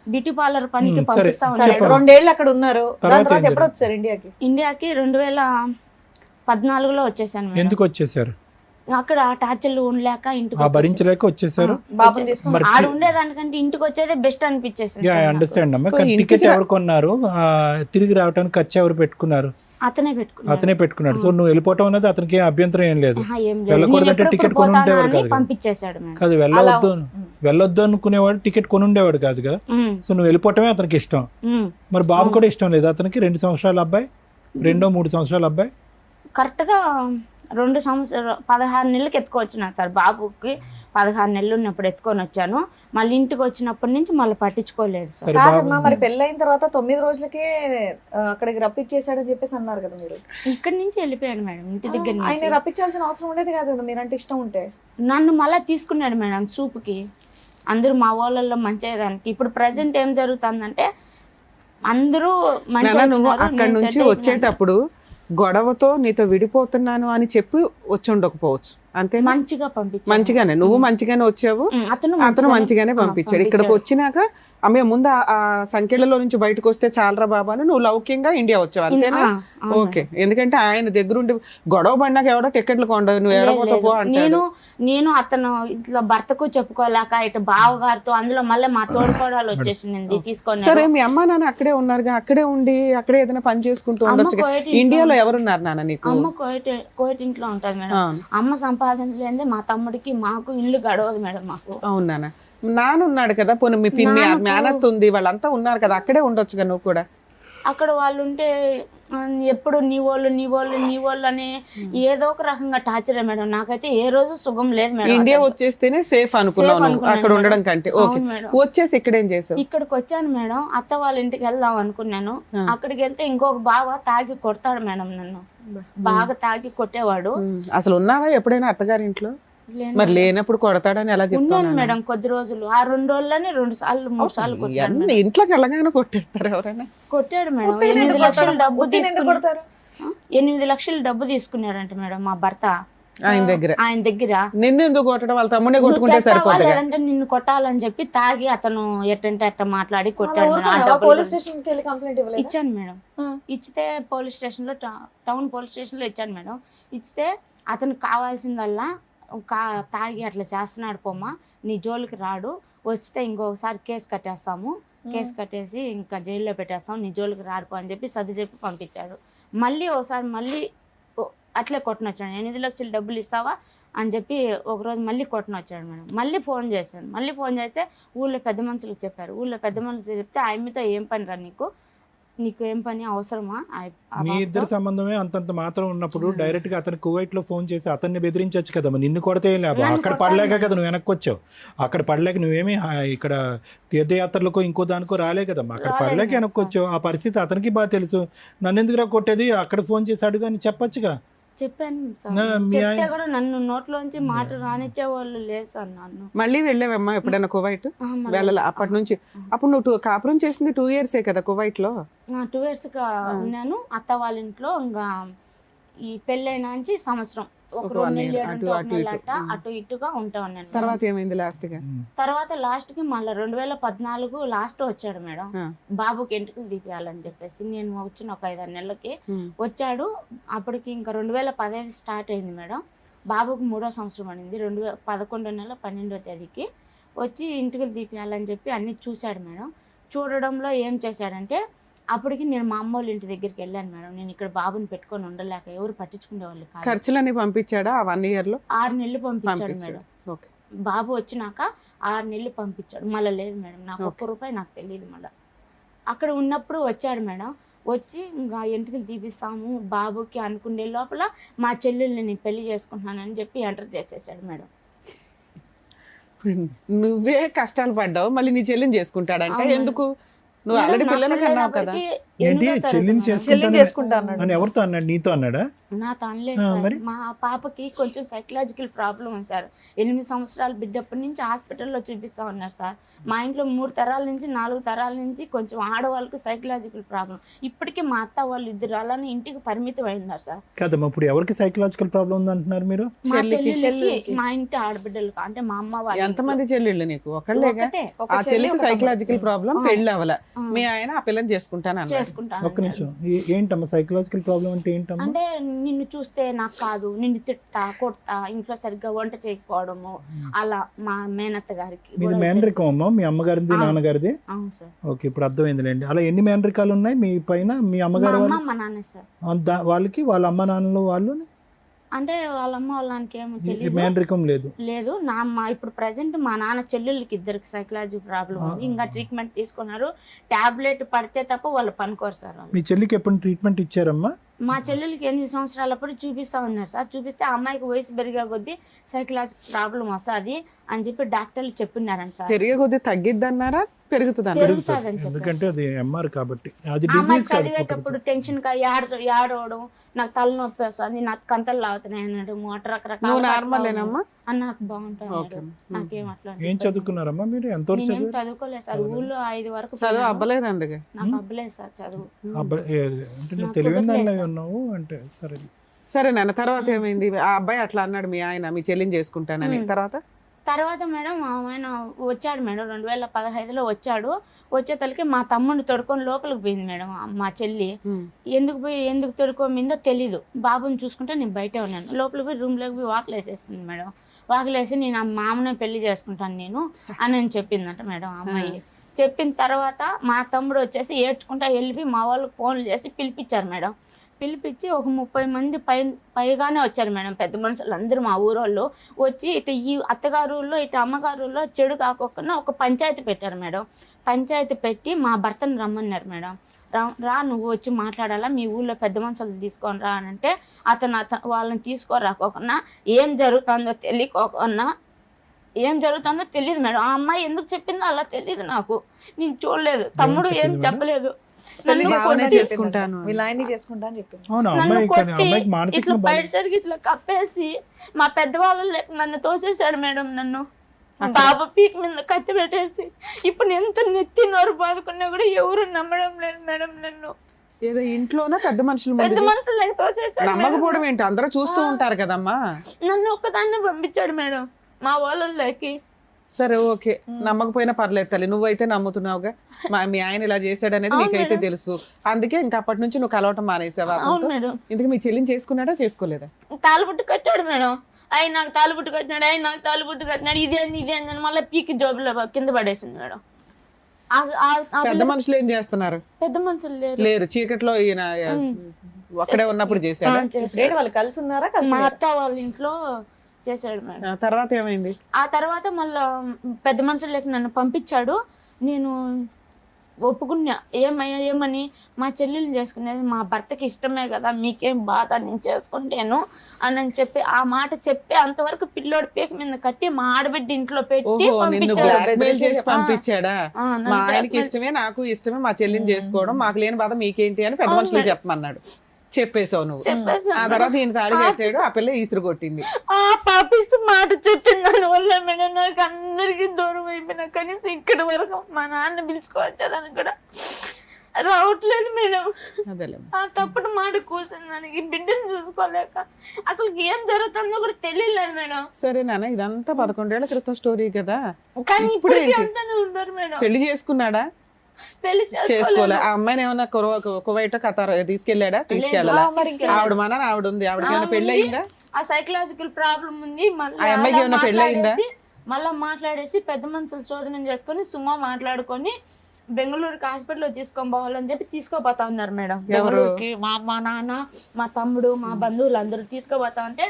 బ్యూటీ పార్లర్ పనికి సరే. పంపిస్తా సరే, ఉన్నాడు. చెప్పండి. 2 ఏళ్ళు అక్కడ ఉన్నారు. దాని తర్వాత తర్వాత ఏం ఎప్పుడు వచ్చారు ఇండియాకి? ఇండియాకి 2014లో వచ్చేసాను మేడం. ఎందుకు వచ్చేసారు? అక్కడ టార్చర్లు ఉండలేక ఇంటికి ఆ భరించలేక వచ్చేసారు. బాబుని తీసుకుని మరి ఆడ ఉండేదానికంటే ఇంటికి వచ్చేదే బెస్ట్ అనిపించేసింది ఐ సార్ నాకు. అండర్స్టాండ్ అమ్మా. సో కానీ ఇంటికి టికెట్ ఎవరు కొన్నారు? తిరిగి రావడానికి ఖర్చు ఎవరు పెట్టుకున్నారు? అతనే పెట్టుకున్నాడు. అతనే పెట్టుకున్నాడు. సో నువ్వు వెళ్ళిపోవటం అనేది అతనికి ఏం అభ్యంతరం ఏం లేదు. ఆహా, ఏం లేదు. వెళ్ళకూడదంటే నేను ఎప్పుడెప్పుడు టికెట్ కొని పోతానా ఉండేవాడు అని కాదు కదా. పంపించేశాడు మేడం. కాదు, వెళ్ళొద్దు అనుకునేవాడు, టికెట్ కొని ఉండేవాడు కాదు కదా. ఉమ్, సో నువ్వు వెళ్ళిపోవటమే అతనికి ఇష్టం. ఉమ్. మరి బాబు కూడా ఇష్టం లేదు అతనికి. 2 సంవత్సరాల అబ్బాయి, 2-3 సంవత్సరాల అబ్బాయి. కరెక్ట్ గా 2 సంవత్సరాలు 16 నెలలకు ఎత్తుకొచ్చినా సార్. బాబుకి 16 నెలలు ఉన్నప్పుడు ఎత్తుకొని వచ్చాను. మళ్ళీ ఇంటికి వచ్చినప్పటి నుంచి మళ్ళీ పట్టించుకోలేదు సార్. సరే కాదమ్మా, బాబు మరి పెళ్ళైన తర్వాత 9 రోజులకే అక్కడికి రప్పించేసాడని చెప్పేసి అన్నారు కదా మీరు. ఇక్కడి నుంచి వెళ్ళిపోయాడు మేడం, ఇంటి దగ్గర ఆయన నుంచి. రప్పించాల్సిన అవసరం ఉండేది కాదు కదా, మీరంటే ఇష్టం ఉంటే. నన్ను మళ్ళీ తీసుకున్నాడు మేడం చూపుకి. అందరూ మా వాళ్ళల్లో మంచిదానికి. ఇప్పుడు ప్రజెంట్ ఏం జరుగుతుందంటే అందరూ నాన్న, నువ్వు మంచిగా అక్కడి నుంచి వచ్చేటప్పుడు గొడవతో నీతో విడిపోతున్నాను అని చెప్పి వచ్చి ఉండకపోవచ్చు, అంతే. మంచిగా పంపించాడు. మంచిగానే, నువ్వు మంచిగానే వచ్చావు, అతను అతను మంచిగానే పంపించాడు. ఇక్కడికి వచ్చినాక ఆమె ముందు ఆ సంఖ్యలలో నుంచి బయటకు వస్తే చాలరా బాబా అని నువ్వు లౌక్యంగా ఇండియా వచ్చావు, అంతేనా? ఓకే. ఎందుకంటే ఆయన దగ్గరుండి గొడవ పడినాక ఎవడో టికెట్లు కొండవు, నువ్వు ఎడపోతా పో అంటాడు. నేను అతను ఇట్లా భర్తకు చెప్పుకోలేక ఇటు బావగారితో, అందులో మళ్ళీ మా తోడుకోడాలు వచ్చేసింది తీసుకొని. సరే, మీ అమ్మ నాన్న అక్కడే ఉన్నారుగా, అక్కడే ఉండి అక్కడే ఏదైనా పని చేసుకుంటూ ఉండొచ్చు. ఇండియాలో ఎవరున్నారు నాన్న నీకు? అమ్మ కోయట్ ఇంట్లో ఉంటది మేడం. అమ్మ సంపాదించలేదే మా తమ్ముడికి మాకు ఇల్లు గడవదు మేడం మాకు. అవును నాన్న. నాన్న ఉన్నాడు కదా, పోనీ మీ పిన్ని మేనత్ ఉంది, వాళ్ళంతా ఉన్నారు కదా, అక్కడే ఉండొచ్చుగా నువ్వు కూడా. అక్కడ వాళ్ళు ఉంటే ఎప్పుడు నీ వాళ్ళు అని ఏదో ఒక రకంగా టార్చర్ మేడం. నాకైతే ఏ రోజు సుఖం లేదు మేడం. ఇండియా వచ్చేస్తేనే సేఫ్ అనుకున్నావు నువ్వు, అక్కడ ఉండడం కంటే. ఓకే, వచ్చేసి ఇక్కడేం చేసావు? ఇక్కడికి వచ్చాను మేడం, అత్త వాళ్ళ ఇంటికి వెళ్దాం అనుకున్నాను. అక్కడికి వెళ్తే ఇంకొక బావ తాగి కొడతాడు మేడం నన్ను. బాగా తాగి కొట్టేవాడు. అసలు ఉన్నావా ఎప్పుడైనా అత్తగారి ఇంట్లో? మరి లేనప్పుడు కొడతాడని ఎలా ఉన్నాను చెప్తాను మేడం కొద్ది రోజులు. ఆ 2 రోజుల్లోనే 2 సార్లు 3 సార్లు కొట్టాడు మేడం. ఇంట్లోకి వెళ్ళగానే కొట్టేస్తారు ఎవరైనా? కొట్టాడు మేడం. 8 లక్షలు డబ్బు తీసుకున్నాడు. 8 లక్షలు డబ్బు తీసుకున్నాడంట మేడం మా భర్త ఆయన దగ్గర. నిన్ను ఎందుకు కొట్టడం? వాళ్ళ తమ్ముడే కొట్టుకుంటే సరిపోతుంది. లేదంటే నిన్ను కొట్టాలని చెప్పి తాగి అతను ఎట్టంటే అట్ట మాట్లాడి కొట్టాడు మేడం. ఆ డబ్బులు పోలీస్ స్టేషన్ కి వెళ్ళి కంప్లైంట్ ఇవ్వలేదు? ఇచ్చాను మేడం. ఇచ్చితే పోలీస్ స్టేషన్ లో టౌన్ పోలీస్ స్టేషన్ లో ఇచ్చాను మేడం. ఇచ్చితే అతనికి కావాల్సిందల్లా తాగి అట్లా చేస్తున్నాడు పోమ్మా, నీ జోలికి రాడు, వచ్చితే ఇంకొకసారి కేసు కట్టేస్తాము, కేసు కట్టేసి ఇంకా జైల్లో పెట్టేస్తాం, నీ జోలికి రాడుకో అని చెప్పి సర్ది చెప్పి పంపించాడు. మళ్ళీ ఒకసారి మళ్ళీ అట్లే కొట్టనొచ్చాడు. 8 లక్షలు డబ్బులు ఇస్తావా అని చెప్పి ఒకరోజు మళ్ళీ కొట్టనొచ్చాడు మేడం. మళ్ళీ ఫోన్ చేశాను. మళ్ళీ ఫోన్ చేస్తే ఊళ్ళో పెద్ద మనుషులకు చెప్పారు. ఊళ్ళో పెద్ద మనుషులు చెప్తే ఆయమ్మతో ఏం పని రా నీకు ఏం పని అవసరమా? మీ ఇద్దరు సంబంధమే అంతంత మాత్రం ఉన్నప్పుడు డైరెక్ట్ గా అతను కువైట్ లో ఫోన్ చేసి అతన్ని బెదిరించవచ్చు కదా. నిన్ను కొడితే ఏం లాభం? అక్కడ పడలేక కదా నువ్వు వెనక్కి వచ్చావు. అక్కడ పడలేక నువ్వేమి ఇక్కడ తీర్థయాత్రలకో ఇంకో దానికో రాలే కదమ్మా. అక్కడ పడలేక వెనక్కి వచ్చావు. ఆ పరిస్థితి అతనికి బాగా తెలుసు. నన్ను ఎందుకురా కొట్టేది, అక్కడ ఫోన్ చేసి అడుగు అని చెప్పొచ్చుగా. చెప్పాను చెప్తే కూడా నన్ను నోట్లోంచి మాట రానిచ్చే వాళ్ళు లేదు సార్. నన్ను మళ్ళీ వెళ్ళావమ్మా ఎప్పుడైనా కువైట్? వెళ్ళాలి అప్పటి నుంచి. అప్పుడు నువ్వు కాపురం చేసింది 2 years కదా కువైట్ లో? 2 years గా ఉన్నాను అత్త వాళ్ళ ఇంట్లో. ఇంకా ఈ పెళ్ళైన నుంచి సంవత్సరం ఒక 2 నెలలు అటు ఇటుగా ఉంటా ఉన్నాను. తర్వాత ఏమైంది లాస్ట్ గా? తర్వాత లాస్ట్ కి మళ్ళీ 2014 లాస్ట్ వచ్చాడు మేడం. బాబుకి ఎంటుకలు తీపియాలని చెప్పేసి. నేను వచ్చిన ఒక 5-6 నెలలకి వచ్చాడు. అప్పటికి ఇంకా 2015 స్టార్ట్ అయింది మేడం. బాబుకి 3వ సంవత్సరం అనింది. 11 నెల 12వ తేదీకి వచ్చి ఇంటికి తీపియాలని చెప్పి అన్ని చూశాడు మేడం. చూడడంలో ఏం చేశాడంటే అప్పటికి నేను మా అమ్మ వాళ్ళ ఇంటి దగ్గరికి వెళ్ళాను మేడం. నేను ఇక్కడ బాబుని పెట్టుకొని ఉండలేక ఎవరు పట్టించుకునే వాళ్ళు కాదు. ఖర్చులన్నీ పంపించాడా ఆ 1 year లో? 6 నెలలు పంపించాడు మేడం. ఓకే. బాబు వచ్చినాక 6 నెలలు పంపించాడు. మళ్ళీ లేదు మేడం, నాకు ఒక్క రూపాయి నాకు తెలియదు. మళ్ళీ అక్కడ ఉన్నప్పుడు వచ్చాడు మేడం. వచ్చి ఇంకా ఎంటుకలు తీపిస్తాము బాబుకి అనుకునే లోపల మా చెల్లెల్ని నేను పెళ్లి చేసుకుంటున్నానని చెప్పి ఎంటర్ చేసేసాడు మేడం. నువ్వే కష్టాలు పడ్డావు, మళ్ళీ నీ చెల్లిని చేసుకుంటాడంటే ఎందుకు? నువ్వు ఆల్రెడీ పిల్లలు కన్నావు కదా. ఏంటి చెల్లిని చెల్లిని చేసుకుంటా అన్నాడు. అని ఎవరితో అన్నాడు? నీతో అన్నాడా? నాతో అనలేదు సార్. మా పాపకి కొంచెం సైకలాజికల్ ప్రాబ్లం ఉంది సార్. 8 సంవత్సరాల బిడ్డప్పటి నుంచి హాస్పిటల్లో చూపిస్తా ఉన్నారు సార్. మా ఇంట్లో 3 తరాల నుంచి 4 తరాల నుంచి కొంచెం ఆడవాళ్ళకి సైకలాజికల్ ప్రాబ్లం. ఇప్పటికీ మా అత్త వాళ్ళు 2 అలానే ఇంటికి పరిమితం అయినారు సార్. కదమ్మా, ఇప్పుడు ఎవరికి సైకలాజికల్ ప్రాబ్లం ఉంది అంటున్నారు మీరు? మా చెల్లెళ్ళకి, మా ఇంటి ఆడబిడ్డలకు, అంటే మా అమ్మ వాళ్ళు. ఎంతమంది చెల్లెళ్ళు నీకు? ఒకళ్ళేగా. ఆ చెల్లికి సైకలాజికల్ ప్రాబ్లం, పెళ్ళి అవ్వల. మీ ఆయన ఆ పిల్లని చేసుకుంటాను చేసుకుంటాను. ఒక్క నిమిషం, ఏంటమ్మా సైకలాజికల్ ప్రాబ్లం అంటే ఏంటమ్మా? అంటే నిన్ను చూస్తే నాకు కాదు, నిన్ను తిట్టా కొడతా, ఇంట్లో సరిగ్గా వంట చేయకపోవడము, అలా మా మేనత్త గారికి. మీది మేనరికం అమ్మా, మీ అమ్మగారిది నాన్నగారిది? అవును సార్. ఓకే, ఇప్పుడు అర్థమైందిలేండి. అలా ఎన్ని మేనరికాలు ఉన్నాయి మీ పైన? మీ అమ్మగారు మా అమ్మ మా నాన్న సార్. వాళ్ళకి వాళ్ళ అమ్మ నాన్నలు వాళ్ళు అంటే వాళ్ళమ్మ వాళ్ళకి ఏమో తెలియదు, మేనరికం లేదు. లేదు నా అమ్మ ఇప్పుడు ప్రెసెంట్ మా నాన్న చెల్లెళ్ళకి 2 సైకలాజీ ప్రాబ్లం ఉంది. ఇంకా ట్రీట్మెంట్ తీసుకున్నారు. టాబ్లెట్ పడితే తప్ప వాళ్ళు పనుకోరు సార్. మీ చెల్లికి ఎప్పుడు ట్రీట్మెంట్ ఇచ్చారమ్మా? మా చెల్లెలకి 8 సంవత్సరాలప్పుడు చూపిస్తా ఉన్నారు సార్. చూపిస్తే ఆ అమ్మాయికి వయసు పెరిగే కొద్దీ సైకలాజీ ప్రాబ్లం వస్తుంది అని చెప్పి డాక్టర్లు చెప్పినారంట సార్. పెరిగే కొద్దీ తగ్గిద్ది అన్నారా పెరుగుతుందని? పెరుగుతుందని చెప్పి. ఎందుకంటే అది ఎంఆర్ కాబట్టి. అది అమ్మాయి చదివేటప్పుడు టెన్షన్ ఏడవడం, నాకు తలనొప్పి వస్తుంది, నాకు కంతలు లాగుతున్నాయి అనడం, నువ్వు నార్మలేనమ్మా? నాకు బాగుంటుంది. నాకేం అట్లా ఏం చదువుకున్నారమ్మా మీరు? ఎంతవరకు నేనేం చదువుకోలేదు సార్. ఊళ్ళో 5 వరకు చదువు అవ్వలేదు అందుకే. నాకు అవ్వలేదు సార్ చదువు. అంటే నువ్వు తెలివైన దానిలో ఉన్నావు అంటే సరే. సరే నాన్న, తర్వాత ఏమైంది? ఆ అబ్బాయి అట్లా అన్నాడు మీ ఆయన, మీ చెల్లిని చేసుకుంటానని. తర్వాత మేడం ఆయన వచ్చాడు మేడం. 2015లో వచ్చాడు. వచ్చేతలకి మా తమ్ముడిని తొడుకొని లోపలికి పోయింది మేడం మా చెల్లి. ఎందుకు తొడుకోమిందో తెలీదు. బాబుని చూసుకుంటే నేను బయటే ఉన్నాను. లోపలికి పోయి రూమ్లోకి పోయి వాకిలు వేసేస్తుంది మేడం. వాకిలు వేసి నేను ఆ మామనే పెళ్లి చేసుకుంటాను నేను అని చెప్పిందంట మేడం అమ్మాయి. చెప్పిన తర్వాత మా తమ్ముడు వచ్చేసి ఏడ్చుకుంటా వెళ్ళిపోయి మా వాళ్ళకి ఫోన్లు చేసి పిలిపించారు మేడం. పిలిపించి ఒక 30 మంది పైగానే వచ్చారు మేడం. పెద్ద మనుషులు అందరూ మా ఊరోళ్ళు వచ్చి ఇటు ఈ అత్తగారుల్లో ఇటు అమ్మగారుల్లో చెడు కాకుండా ఒక పంచాయతీ పెట్టారు మేడం. పంచాయతీ పెట్టి మా భర్తను రమ్మన్నారు మేడం. రా నువ్వు వచ్చి మాట్లాడాలా, మీ ఊళ్ళో పెద్ద మనుషులు తీసుకొని రా అని అంటే అతను వాళ్ళని తీసుకొని ఏం జరుగుతుందో తెలియకోకుండా, ఏం జరుగుతుందో తెలియదు మేడం. ఆ అమ్మాయి ఎందుకు చెప్పిందో అలా తెలియదు నాకు. నేను చూడలేదు. తమ్ముడు ఏం చెప్పలేదు. చేసుకుంటాను ఇట్లా బయట జరిగి ఇట్లా కప్పేసి మా పెద్దవాళ్ళు నన్ను తోసేసాడు మేడం. నన్ను బాబు పీక్ మీద కత్తి పెట్టేసి ఇప్పుడు ఎంత నెత్తి నోరు బాదుకున్నా కూడా ఎవరు నమ్మడం లేదు మేడం నన్ను. ఏదో ఇంట్లోనా పెద్ద మనుషులు తోసేసాడు. నమ్మకపోవడం ఏంటి? అందరూ చూస్తూ ఉంటారు కదమ్మా. నన్ను ఒక్కదాన్ని పంపించాడు మేడం మా వాళ్ళకి. సరే ఓకే, నమ్మకపోయినా పర్లేదు తల్లి, నువ్వైతే నమ్ముతున్నావుగా. మీ ఆయన ఇలా చేశాడు అనేది నీకైతే తెలుసు, అందుకే ఇంకా అప్పటి నుంచి నువ్వు కలవటం మానేసావా? ఇందుకు మీ చెల్లిని చేసుకున్నాడా చేసుకోలేదా? తాళబుట్టు కట్టాడు మేడం. ఆయన నాకు తాళబుట్టు కట్టినాడు, ఇదే అని మళ్ళీ పీకి జోబులో కింద పడేసింది మేడం. పెద్ద మనుషులు ఏం చేస్తున్నారు? పెద్ద మనుషులు లేరు. చీకట్లో ఈయన ఒక్కడే ఉన్నప్పుడు చేశాడు. వాళ్ళు కలిసి ఉన్నారా? మా అత్త వాళ్ళ ఇంట్లో చేశాడు మేడం. తర్వాత ఏమైంది? ఆ తర్వాత మళ్ళా పెద్ద మనుషులకి నన్ను పంపించాడు. నేను ఒప్పుకున్నా. ఏమని మా చెల్లెలు చేసుకునేది మా భర్తకి ఇష్టమే కదా, మీకేం బాధ, నేను చేసుకుంటాను అని చెప్పి ఆ మాట చెప్పి అంతవరకు పిల్లోడి పీక మీద కట్టి మా ఆడబిడ్డ ఇంట్లో పెట్టి పంపించాడా? మా ఆయనకి ఇష్టమే, నాకు ఇష్టమే, మా చెల్లిని చేసుకోవడం, మాకు లేని బాధ మీకేంటి అని పెద్ద మనుషులు చెప్పమన్నాడు. చెప్పేసావు నువ్వు. ఆ తర్వాత ఈయన తాళి కట్టాడు, ఆ పిల్ల ఈసురు కొట్టింది. ఆ పాపిస్తూ మాట చెప్పిన దాని వల్ల మేడం నాకు అందరికి దూరం అయిపోయినా. కనీసం ఇక్కడి వరకు మా నాన్న పిలుచుకోవచ్చదని కూడా రావట్లేదు మేడం. ఆ తప్పుడు మాట కూర్చుని దానికి బిడ్డను చూసుకోలేక అసలు ఏం జరుగుతుందో కూడా తెలియలేదు మేడం. సరే నాన్న, ఇదంతా 11 ఏళ్ల క్రితం స్టోరీ కదా. కానీ ఇప్పుడు ఉంటారు మేడం. పెళ్లి చేసుకున్నాడా? పెళ్లి చేసుకోలే. ఆ అమ్మాయిని ఏమన్నా కువైట్ ఖతార్ తీసుకెళ్ళాడా? తీసుకెళ్ళాలా? ఆవిడ మన ఆవిడ ఉంది, ఆవిడకి ఏమైనా పెళ్లి అయిందా? ఆ సైకలాజికల్ ప్రాబ్లం ఉంది. ఆ అమ్మాయికి ఏమైనా పెళ్లి అయిందా? మళ్ళా మాట్లాడేసి పెద్ద మనుషులు శోధనం చేసుకొని సుమా మాట్లాడుకొని బెంగళూరుకి హాస్పిటల్లో తీసుకొని పోవాలని చెప్పి తీసుకోపోతా ఉన్నారు మేడం. బెంగళూరుకి మా నాన్న, మా తమ్ముడు, మా బంధువులు అందరూ తీసుకోపోతా ఉంటే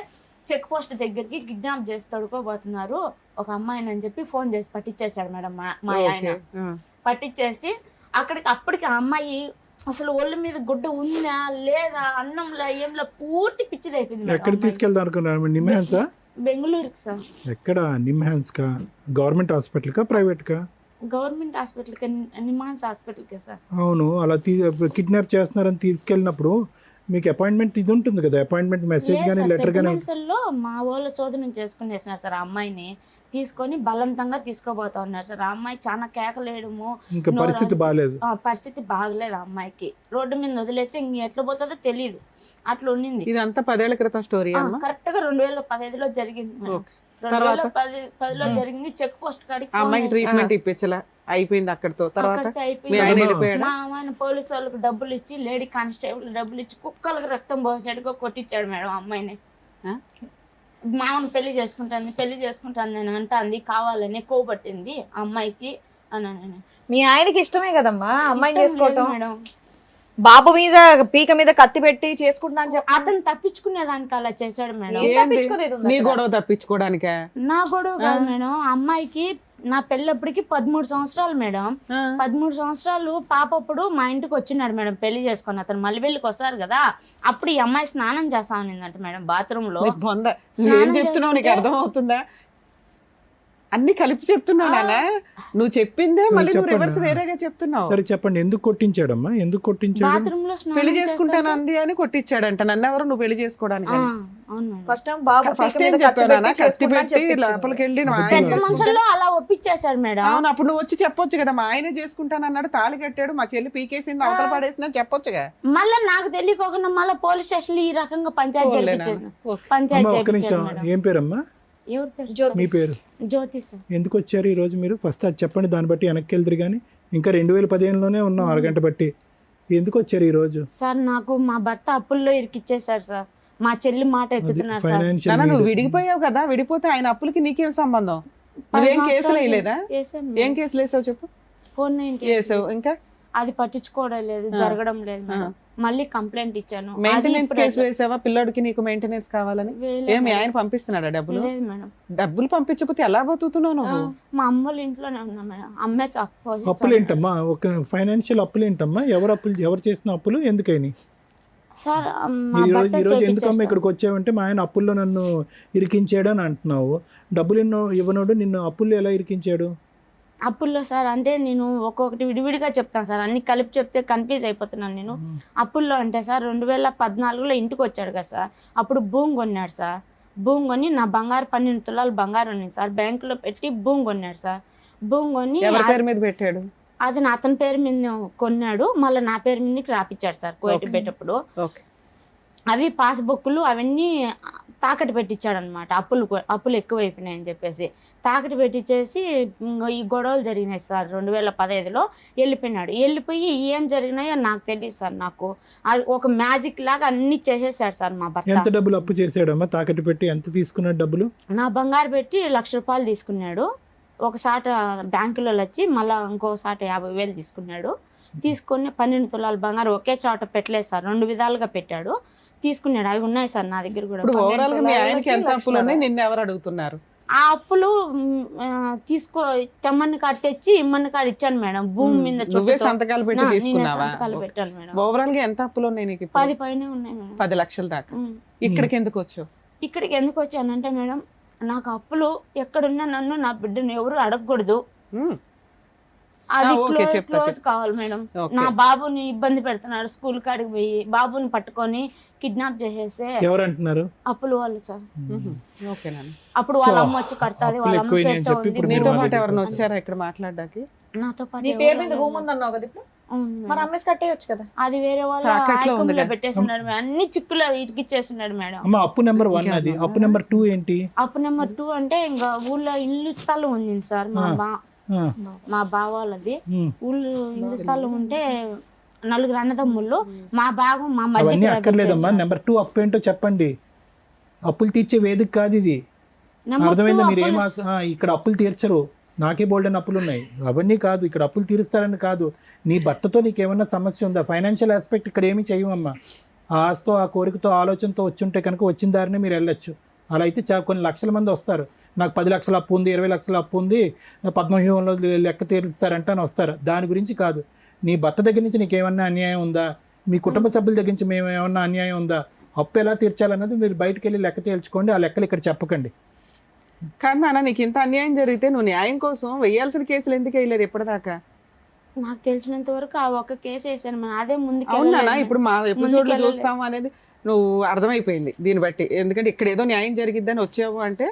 చెక్ పోస్ట్ దగ్గరికి కిడ్నాప్ చేసి తడుకోబోతున్నారు ఒక అమ్మాయిని అని చెప్పి ఫోన్ చేసి పట్టించేశాడు మేడం మా ఆయన. పట్టించేసి అప్పటికి ఆ అమ్మాయి అసలు ఒళ్ళు మీద గుడ్డ ఉందా లేదా అన్నంలో ఏంలో పూర్తి పిచ్చిదైపోయింది. ఎక్కడ తీసుకెళ్దాం అనుకున్నారు? నిమ్హాన్సా? బెంగళూరుకి సార్. ఎక్కడ? నిమ్హాన్స్ కా? గవర్నమెంట్ హాస్పిటల్ కా ప్రైవేట్ కా? గవర్నమెంట్ హాస్పిటల్కి, నిమాన్స్ హాస్పిటల్కి సార్. అవును, అలా కిడ్నాప్ చేస్తున్నారని తీసుకెళ్ళినప్పుడు మీకు అపాయింట్మెంట్ ఇది ఉంటుంది కదా, అపాయింట్మెంట్ మెసేజ్ కానీ లెటర్ కానీ. లో మా వాళ్ళ శోధన చేసుకునేసినారు సార్. ఆ అమ్మాయిని తీసుకొని బలవంతంగా తీసుకోబోతా ఉన్నారు సార్. ఆ అమ్మాయి చాలా కేకలేయడము, ఇంకా పరిస్థితి బాగాలేదు. పరిస్థితి బాగలేదు ఆ అమ్మాయికి. రోడ్డు మీద వదిలేస్తే ఇంక ఎట్లా పోతుందో తెలియదు, అట్లా ఉండింది. ఇదంతా 10 ఏళ్ల క్రితం స్టోరీ. కరెక్ట్ గా 2015లో జరిగింది. 2010లో జరిగింది. చెక్ పోస్ట్ కాడికి అమ్మాయికి ట్రీట్మెంట్ ఇప్పించలా, అయిపోయింది అక్కడితో. తర్వాత మా ఆయన పోలీసు వాళ్ళకి డబ్బులు ఇచ్చి, లేడీ కానిస్టేబుల్ డబ్బులు ఇచ్చి కుక్కలకు రక్తం పోసినట్టుగా కొట్టించాడు మేడం అమ్మాయిని. మామను పెళ్లి చేసుకుంటాను అని అంటాంది, కావాలని కోపట్టింది అమ్మాయికి అని. మీ ఆయనకి ఇష్టమే కదమ్మా అమ్మాయిని చేసుకోవటం మేడం. బాబు మీద పీక మీద కత్తి పెట్టి చేసుకుంటా అని చెప్పి అతను తప్పించుకునేదానికి అలా చేశాడు మేడం. నీ గొడవ తప్పించుకోవడానికే? నా గొడవ కాదు మేడం. అమ్మాయికి నా పెళ్ళప్పటికి 13 సంవత్సరాలు మేడం. 13 సంవత్సరాలు పాపప్పుడు మా ఇంటికి వచ్చినాడు మేడం పెళ్లి చేసుకుని. అతను మల్లెబెల్లికి వస్తారు కదా, అప్పుడు ఈ అమ్మాయి స్నానం చేస్తా ఉన్నిందంట మేడం బాత్రూమ్ లో. ఏం చెప్తున్నావు నీకు అర్థం అవుతుందా? అన్ని కలిపి చెప్తున్నావు నాన్న, నువ్వు చెప్పిందే మళ్ళీ నువ్వు రివర్స్ వేరేగా చెప్తున్నావు. సరే చెప్పండి, ఎందుకు కొట్టించాడమ్మా? ఎందుకు కొట్టించాడు? బాత్రూమ్ లో పెళ్లి చేసుకుంటాను అంది అని కొట్టించాడంట. నన్ను ఎవరు నువ్వు పెళ్లి చేసుకోవడానికి? ఫస్ట్ టైం బాబు ఫస్ట్ ఏం చెప్పాను, కత్తి పెట్టి లోపలికి వెళ్ళి మనసులో అలా ఒప్పించేశాడు మేడం. అవును, అప్పుడు నువ్వు వచ్చి చెప్పొచ్చు కదా, మా ఆయనే చేసుకుంటాను అన్నాడు, తాళి కట్టాడు, మా చెల్లి పీకేసింది, అవతల పడేసింది అని చెప్పొచ్చుగా. మళ్ళీ నాకు తెలియకోకుండా మళ్ళీ పోలీస్ స్టేషన్ ఈ రకంగా పంచాయతీ ఏం పేరమ్మా? మీ పేరు? జ్యోతి సార్. ఎందుకు వచ్చారు ఈ రోజు మీరు? ఫస్ట్ అది చెప్పండి, దాన్ని బట్టి వెనక్కి వెళ్తారు. కానీ ఇంకా 2015లోనే ఉన్నాం, అరగంట బట్టి. ఎందుకు వచ్చారు ఈ రోజు? సార్ నాకు మా భర్త అప్పుల్లో ఇరికిచ్చేసారు సార్. మా చెల్లి మాట ఎత్తుతున్నారు సార్. ఫైనాన్షియల్. నువ్వు విడిగిపోయావు కదా, విడిపోతే ఆయన అప్పులకి నీకేం సంబంధం? నువ్వేం కేసులు వేయలేదా? ఏం కేసులు వేసావు చెప్పు? వేసావు. ఇంకా అది పట్టించుకోవడం లేదు, జరగడం లేదు మేడం. మళ్ళీ కంప్లైంట్ ఇచ్చాను. మెయింటెనెన్స్ కేసు వేసావా? పిల్లడికి నీకు మెయింటెనెన్స్ కావాలని ఏమి ఆయన పంపిస్తున్నాడా డబ్బులు? డబ్బులు పంపించకపోతే ఎలా బతుకుతున్నావు నువ్వు? మా అమ్మల ఇంట్లోనే ఉన్నా మేడం. అమ్మే అప్పులు ఏంటమ్మా? ఒక ఫైనాన్షియల్ అప్పులు ఏంటమ్మా? ఎవరు చేసిన అప్పులు ఎందుకని? సార్ ఈ రోజు ఎందుకమ్మా ఇక్కడికి వచ్చావంటే మా ఆయన అప్పుల్లో నన్ను ఇరికించాడు అని అంటున్నావు. డబ్బులు ఇవ్వనోడు నిన్ను అప్పుల్లో ఎలా ఇరికించాడు? అప్పుల్లో సార్ అంటే నేను ఒక్కొక్కటి విడివిడిగా చెప్తాను సార్, అన్ని కలిపి చెప్తే కన్ఫ్యూజ్ అయిపోతున్నాను నేను. అప్పుల్లో అంటే సార్ 2014లో ఇంటికి వచ్చాడు కదా సార్, అప్పుడు భూమి కొన్నాడు సార్. భూమి కొని నా బంగారు 12 తులాలు బంగారం ఉంది సార్, బ్యాంకులో పెట్టి భూమి కొన్నాడు సార్. భూమి కొని ఎవరి పేరు మీద పెట్టాడు? అది అతని పేరు మీద కొన్నాడు, మళ్ళీ నా పేరు మీదకి రాపిచ్చాడు సార్ కోయటి పెట్టేటప్పుడు. అవి పాస్బుక్లు అవన్నీ తాకట్టు పెట్టించాడు అనమాట. అప్పులు ఎక్కువైపోయినాయని చెప్పేసి తాకట్టు పెట్టించేసి ఈ గొడవలు జరిగినాయి సార్. 2015లో వెళ్ళిపోయి ఏం జరిగినాయో నాకు తెలియదు సార్. నాకు ఒక మ్యాజిక్ లాగా అన్ని చేసేసాడు సార్ మా భర్త. ఎంత డబ్బులు అప్పు చేసాడమ్మా? తాకట్టు పెట్టి ఎంత తీసుకున్నాడు డబ్బులు? నా బంగారు పెట్టి 1,00,000 రూపాయలు తీసుకున్నాడు. ఒకసాట బ్యాంకులో వచ్చి మళ్ళీ ఇంకోసాట 50,000 తీసుకున్నాడు. తీసుకుని 12 తులాల బంగారు ఒకే చోట పెట్టలేదు సార్, 2 విధాలుగా పెట్టాడు. తీసుకున్నాడు. అవి ఉన్నాయి సార్ నా దగ్గర కూడా. మీ ఆయనకి ఎంత అప్పులు ఉన్నాయి? నిన్ను ఎవరు అడుగుతున్నారు? ఆ అప్పులు తెమ్మని కాడ తెచ్చి ఇమ్మని కాడ ఇచ్చాను మేడం. భూమి మీద సంతకాలు పెట్టి తీసుకున్నావా? సంతకాలు పెట్టాను మేడం. ఓవరాల్ గా ఎంత అప్పులు ఉన్నాయి నీకు? 10 పైనే ఉన్నాయి మేడం. 10 లక్షల దాకా. ఇక్కడికి ఎందుకు వచ్చావు? ఇక్కడికి ఎందుకు వచ్చానంటే మేడం, నాకు అప్పులు ఎక్కడున్నా నన్ను నా బిడ్డను ఎవరు అడగకూడదు, అది క్లోజ్ కావాలి మేడం. నా బాబుని ఇబ్బంది పెడుతున్నారు, స్కూల్ కాడికి పోయి బాబుని పట్టుకొని కిడ్నాప్ చేసేస్తే ఎవరు అంటున్నారు? అప్పులు వాళ్ళు సార్. అప్పుడు వాళ్ళ అమ్మ వచ్చి కడతాది, వాళ్ళ అమ్మ పెడుతుంది. నీతో పాటు ఎవరైనా వచ్చారా ఇక్కడ మాట్లాడడానికి? నాతో పాటు నీ పేరు మీద భూమి ఉందన్నావు కదా ఇప్పుడు, మరి అమ్మేసి కట్టేయచ్చు కదా. అది వేరే వాళ్ళు ఆయకంలో పెట్టేస్తున్నాడు, అన్ని చిక్కులు ఇటుకిచ్చేస్తున్నాడు మేడం. అప్పు నెంబర్ 1 అది. అప్పు నెంబర్ 2 ఏంటి? అప్పు నెంబర్ 2 అంటే ఇంకా ఊళ్ళో ఇల్లు స్థలం ఉంది సార్ మా బావ వాళ్ళది. ఊళ్ళు ఇల్లు స్థలం ఉంటే 4 అన్నదమ్ముళ్ళు, మా భాగం మా మధ్య. అక్కర్లేదమ్మా. నెంబర్ 2 అప్పు ఏంటో చెప్పండి. అప్పులు తీర్చే వేదిక కాదు ఇది, అర్థమైందా? మీరు ఇక్కడ అప్పులు తీర్చరు. నాకే బోల్డెన్ అప్పులు ఉన్నాయి. అవన్నీ కాదు, ఇక్కడ అప్పులు తీరుస్తారని కాదు. నీ భర్తతో నీకేమన్నా సమస్య ఉందా? ఫైనాన్షియల్ ఆస్పెక్ట్ ఇక్కడ ఏమీ చేయమమ్మా. ఆ ఆశతో, ఆ కోరికతో, ఆలోచనతో వచ్చుంటే కనుక వచ్చిన దారినే మీరు వెళ్ళొచ్చు. అలా అయితే కొన్ని లక్షల మంది వస్తారు. నాకు 10 లక్షల అప్పు ఉంది, 20 లక్షల అప్పు ఉంది, పద్మవ్యూహంలో లెక్క తీరుస్తారంటే అని వస్తారు. దాని గురించి కాదు. నీ భర్త దగ్గర నుంచి నీకేమన్నా అన్యాయం ఉందా? మీ కుటుంబ సభ్యుల దగ్గర నుంచి మేము ఏమన్నా అన్యాయం ఉందా? అప్పు ఎలా తీర్చాలన్నది మీరు బయటకు వెళ్ళి లెక్క తేల్చుకోండి. ఆ లెక్కలు ఇక్కడ చెప్పకండి. కానీ నాన్న, నీకు ఇంత అన్యాయం జరిగితే నువ్వు న్యాయం కోసం వేయాల్సిన కేసులు ఎందుకు వేయలేదు ఇప్పటిదాకా? నాకు తెలిసినంత వరకు ఆ ఒక్క కేసు వేసాను మేడం. అదే ముందుకు అవునా? వెళ్ళలేదు ఇప్పుడు మా ఎపిసోడ్ లో ముందుకెళ్ళలేదు. చూస్తాము అనేది నువ్వు అర్థమైపోయింది దీన్ని బట్టి. ఎందుకంటే ఇక్కడ ఏదో న్యాయం జరిగిద్దని వచ్చావు అంటే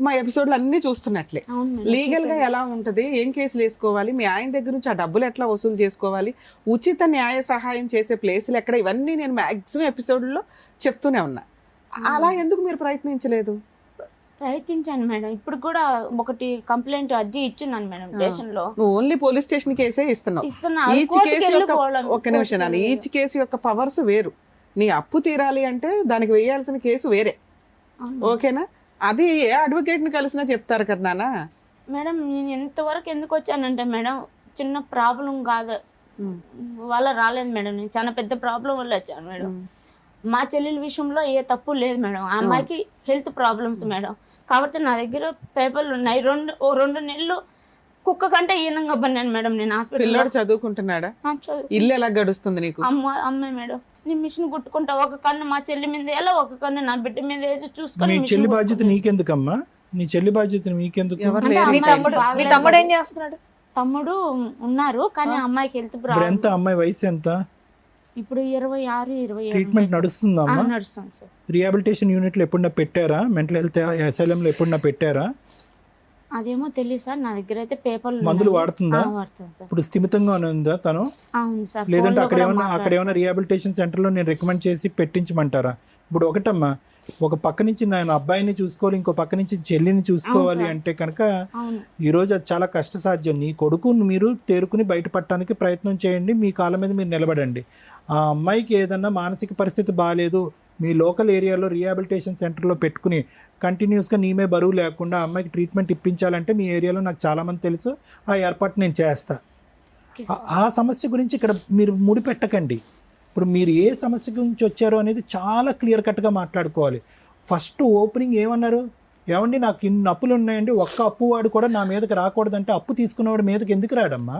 మా ఎపిసోడ్లు అన్ని చూస్తున్నట్లే. అవును మేడం. లీగల్ గా ఎలా ఉంటది, ఏం కేసులు వేసుకోవాలి, మీ ఆయన దగ్గర నుంచి ఆ డబ్బులు ఎట్లా వసూలు చేసుకోవాలి, ఉచిత న్యాయ సహాయం చేసే ప్లేసులు ఎక్కడ, ఇవన్నీ నేను మాక్సిమం ఎపిసోడ్లో చెప్తూనే ఉన్నా. అలా ఎందుకు మీరు ప్రయత్నించలేదు? ప్రయత్నించాను మేడం. ఇప్పుడు కూడా ఒకటి కంప్లైంట్ అర్జీ ఇచ్చున్నాను మేడం స్టేషన్ లో. నువ్వు ఓన్లీ పోలీస్ స్టేషన్ కేసే ఇస్తున్నావు. ఇస్తున్నా. ఈచ్ కోర్టుకి కేసు యొక్క వెళ్ళిపోవాలని- ఒక నిమిషం నాన్న, ఈచ్ కేసు యొక్క పవర్స్ వేరు. నీ అప్పు తీరాలి అంటే దానికి వేయాల్సిన కేసు వేరే. అవును. ఓకేనా? అది ఏ అడ్వకేట్ ని కలిసినా చెప్తారు కదా నాన్న. మేడం నేను ఎంతవరకు ఎందుకు వచ్చానంటే మేడం, చిన్న ప్రాబ్లం కాదు వల్ల రాలేదు మేడం. నేను చాలా పెద్ద ప్రాబ్లం వల్ల వచ్చాను మేడం. మా చెల్లెల విషయంలో ఏ తప్పు లేదు మేడం. ఆ అమ్మాయికి హెల్త్ ప్రాబ్లమ్స్ మేడం. కాబట్టి నా దగ్గర పేపర్లు ఉన్నాయి. 2 నెలలు కుక్క కంటే హీనంగా పన్నాను మేడం నేను హాస్పిటల్. పిల్లోడు చదువుకుంటున్నాడా? ఇల్లు ఎలా గడుస్తుంది నీకు? అమ్మాయి మేడం, నేను మిషన్ కుట్టుకుంటా. ఒక కన్ను మా చెల్లి మీద ఎలా, ఒక కన్ను నా బిడ్డ మీద వేసి మీ చూసుకొని చెల్లి బాధ్యత నీకెందుకమ్మా? నీ చెల్లి బాధ్యత మీకెందుకు? ఎవరు అంటే లేరు. మీ తమ్ముడు మీ తమ్ముడు ఏం చేస్తున్నాడు? తమ్ముడు ఉన్నారు కానీ అమ్మాయికి హెల్త్ ఇప్పుడు ప్రాబ్లం. ఎంత అమ్మాయి వయసు ఎంత? ఇప్పుడు 26-27 ట్రీట్మెంట్ నడుస్తుందమ్మా? నడుస్తుంది సార్. రిహాబిలిటేషన్ యూనిట్లో ఎప్పుడన్నా పెట్టారా? మెంటల్ హెల్త్ అసైలంలో ఎప్పుడన్నా పెట్టారా? అదేమో తెలియదు సార్. నా దగ్గర అయితే పేపర్లు మందులు ఉన్నాయి. వాడుతుందా? వాడుతుంది సార్. ఇప్పుడు స్థిమితంగానే ఉందా తను? అవును సార్. లేదంటే ఫోన్లో అక్కడ కూడా ఏమన్నా మాట్లాడుతుంది. రిహాబిలిటేషన్ సెంటర్లో నేను రికమెండ్ చేసి పెట్టించమంటారా? ఇప్పుడు ఒకటమ్మా, ఒక పక్క నుంచి నేను అబ్బాయిని చూసుకోవాలి, ఇంకో పక్క నుంచి చెల్లిని చూసుకోవాలి అవును సార్. అంటే కనుక అవును. ఈరోజు అది చాలా కష్టసాధ్యం. నీ కొడుకు మీరు తేరుకుని బయటపడటానికి ప్రయత్నం చేయండి. మీ కాళ్ళ మీద మీరు నిలబడండి. ఆ అమ్మాయికి ఏదన్నా మానసిక పరిస్థితి బాగాలేదు, మీ లోకల్ ఏరియాలో రిహాబిలిటేషన్ సెంటర్లో పెట్టుకుని కంటిన్యూస్గా నీమే బరువు లేకుండా అమ్మాయికి ట్రీట్మెంట్ ఇప్పించాలంటే మీ ఏరియాలో నాకు చాలామంది తెలుసు. ఆ ఏర్పాటు నేను చేస్తా. Okay, ఆ సమస్య గురించి ఇక్కడ మీరు ముడిపెట్టకండి. ఇప్పుడు మీరు ఏ సమస్య గురించి వచ్చారో అనేది చాలా క్లియర్ కట్గా మాట్లాడుకోవాలి. ఫస్ట్ ఓపెనింగ్ ఏమన్నారు? ఏమండి నాకు ఇన్ని అప్పులు ఉన్నాయండి, ఒక్క అప్పు వాడు కూడా నా మీదకి రాకూడదంటే అప్పు తీసుకున్నవాడు మీదకి ఎందుకు రాడమ్మా?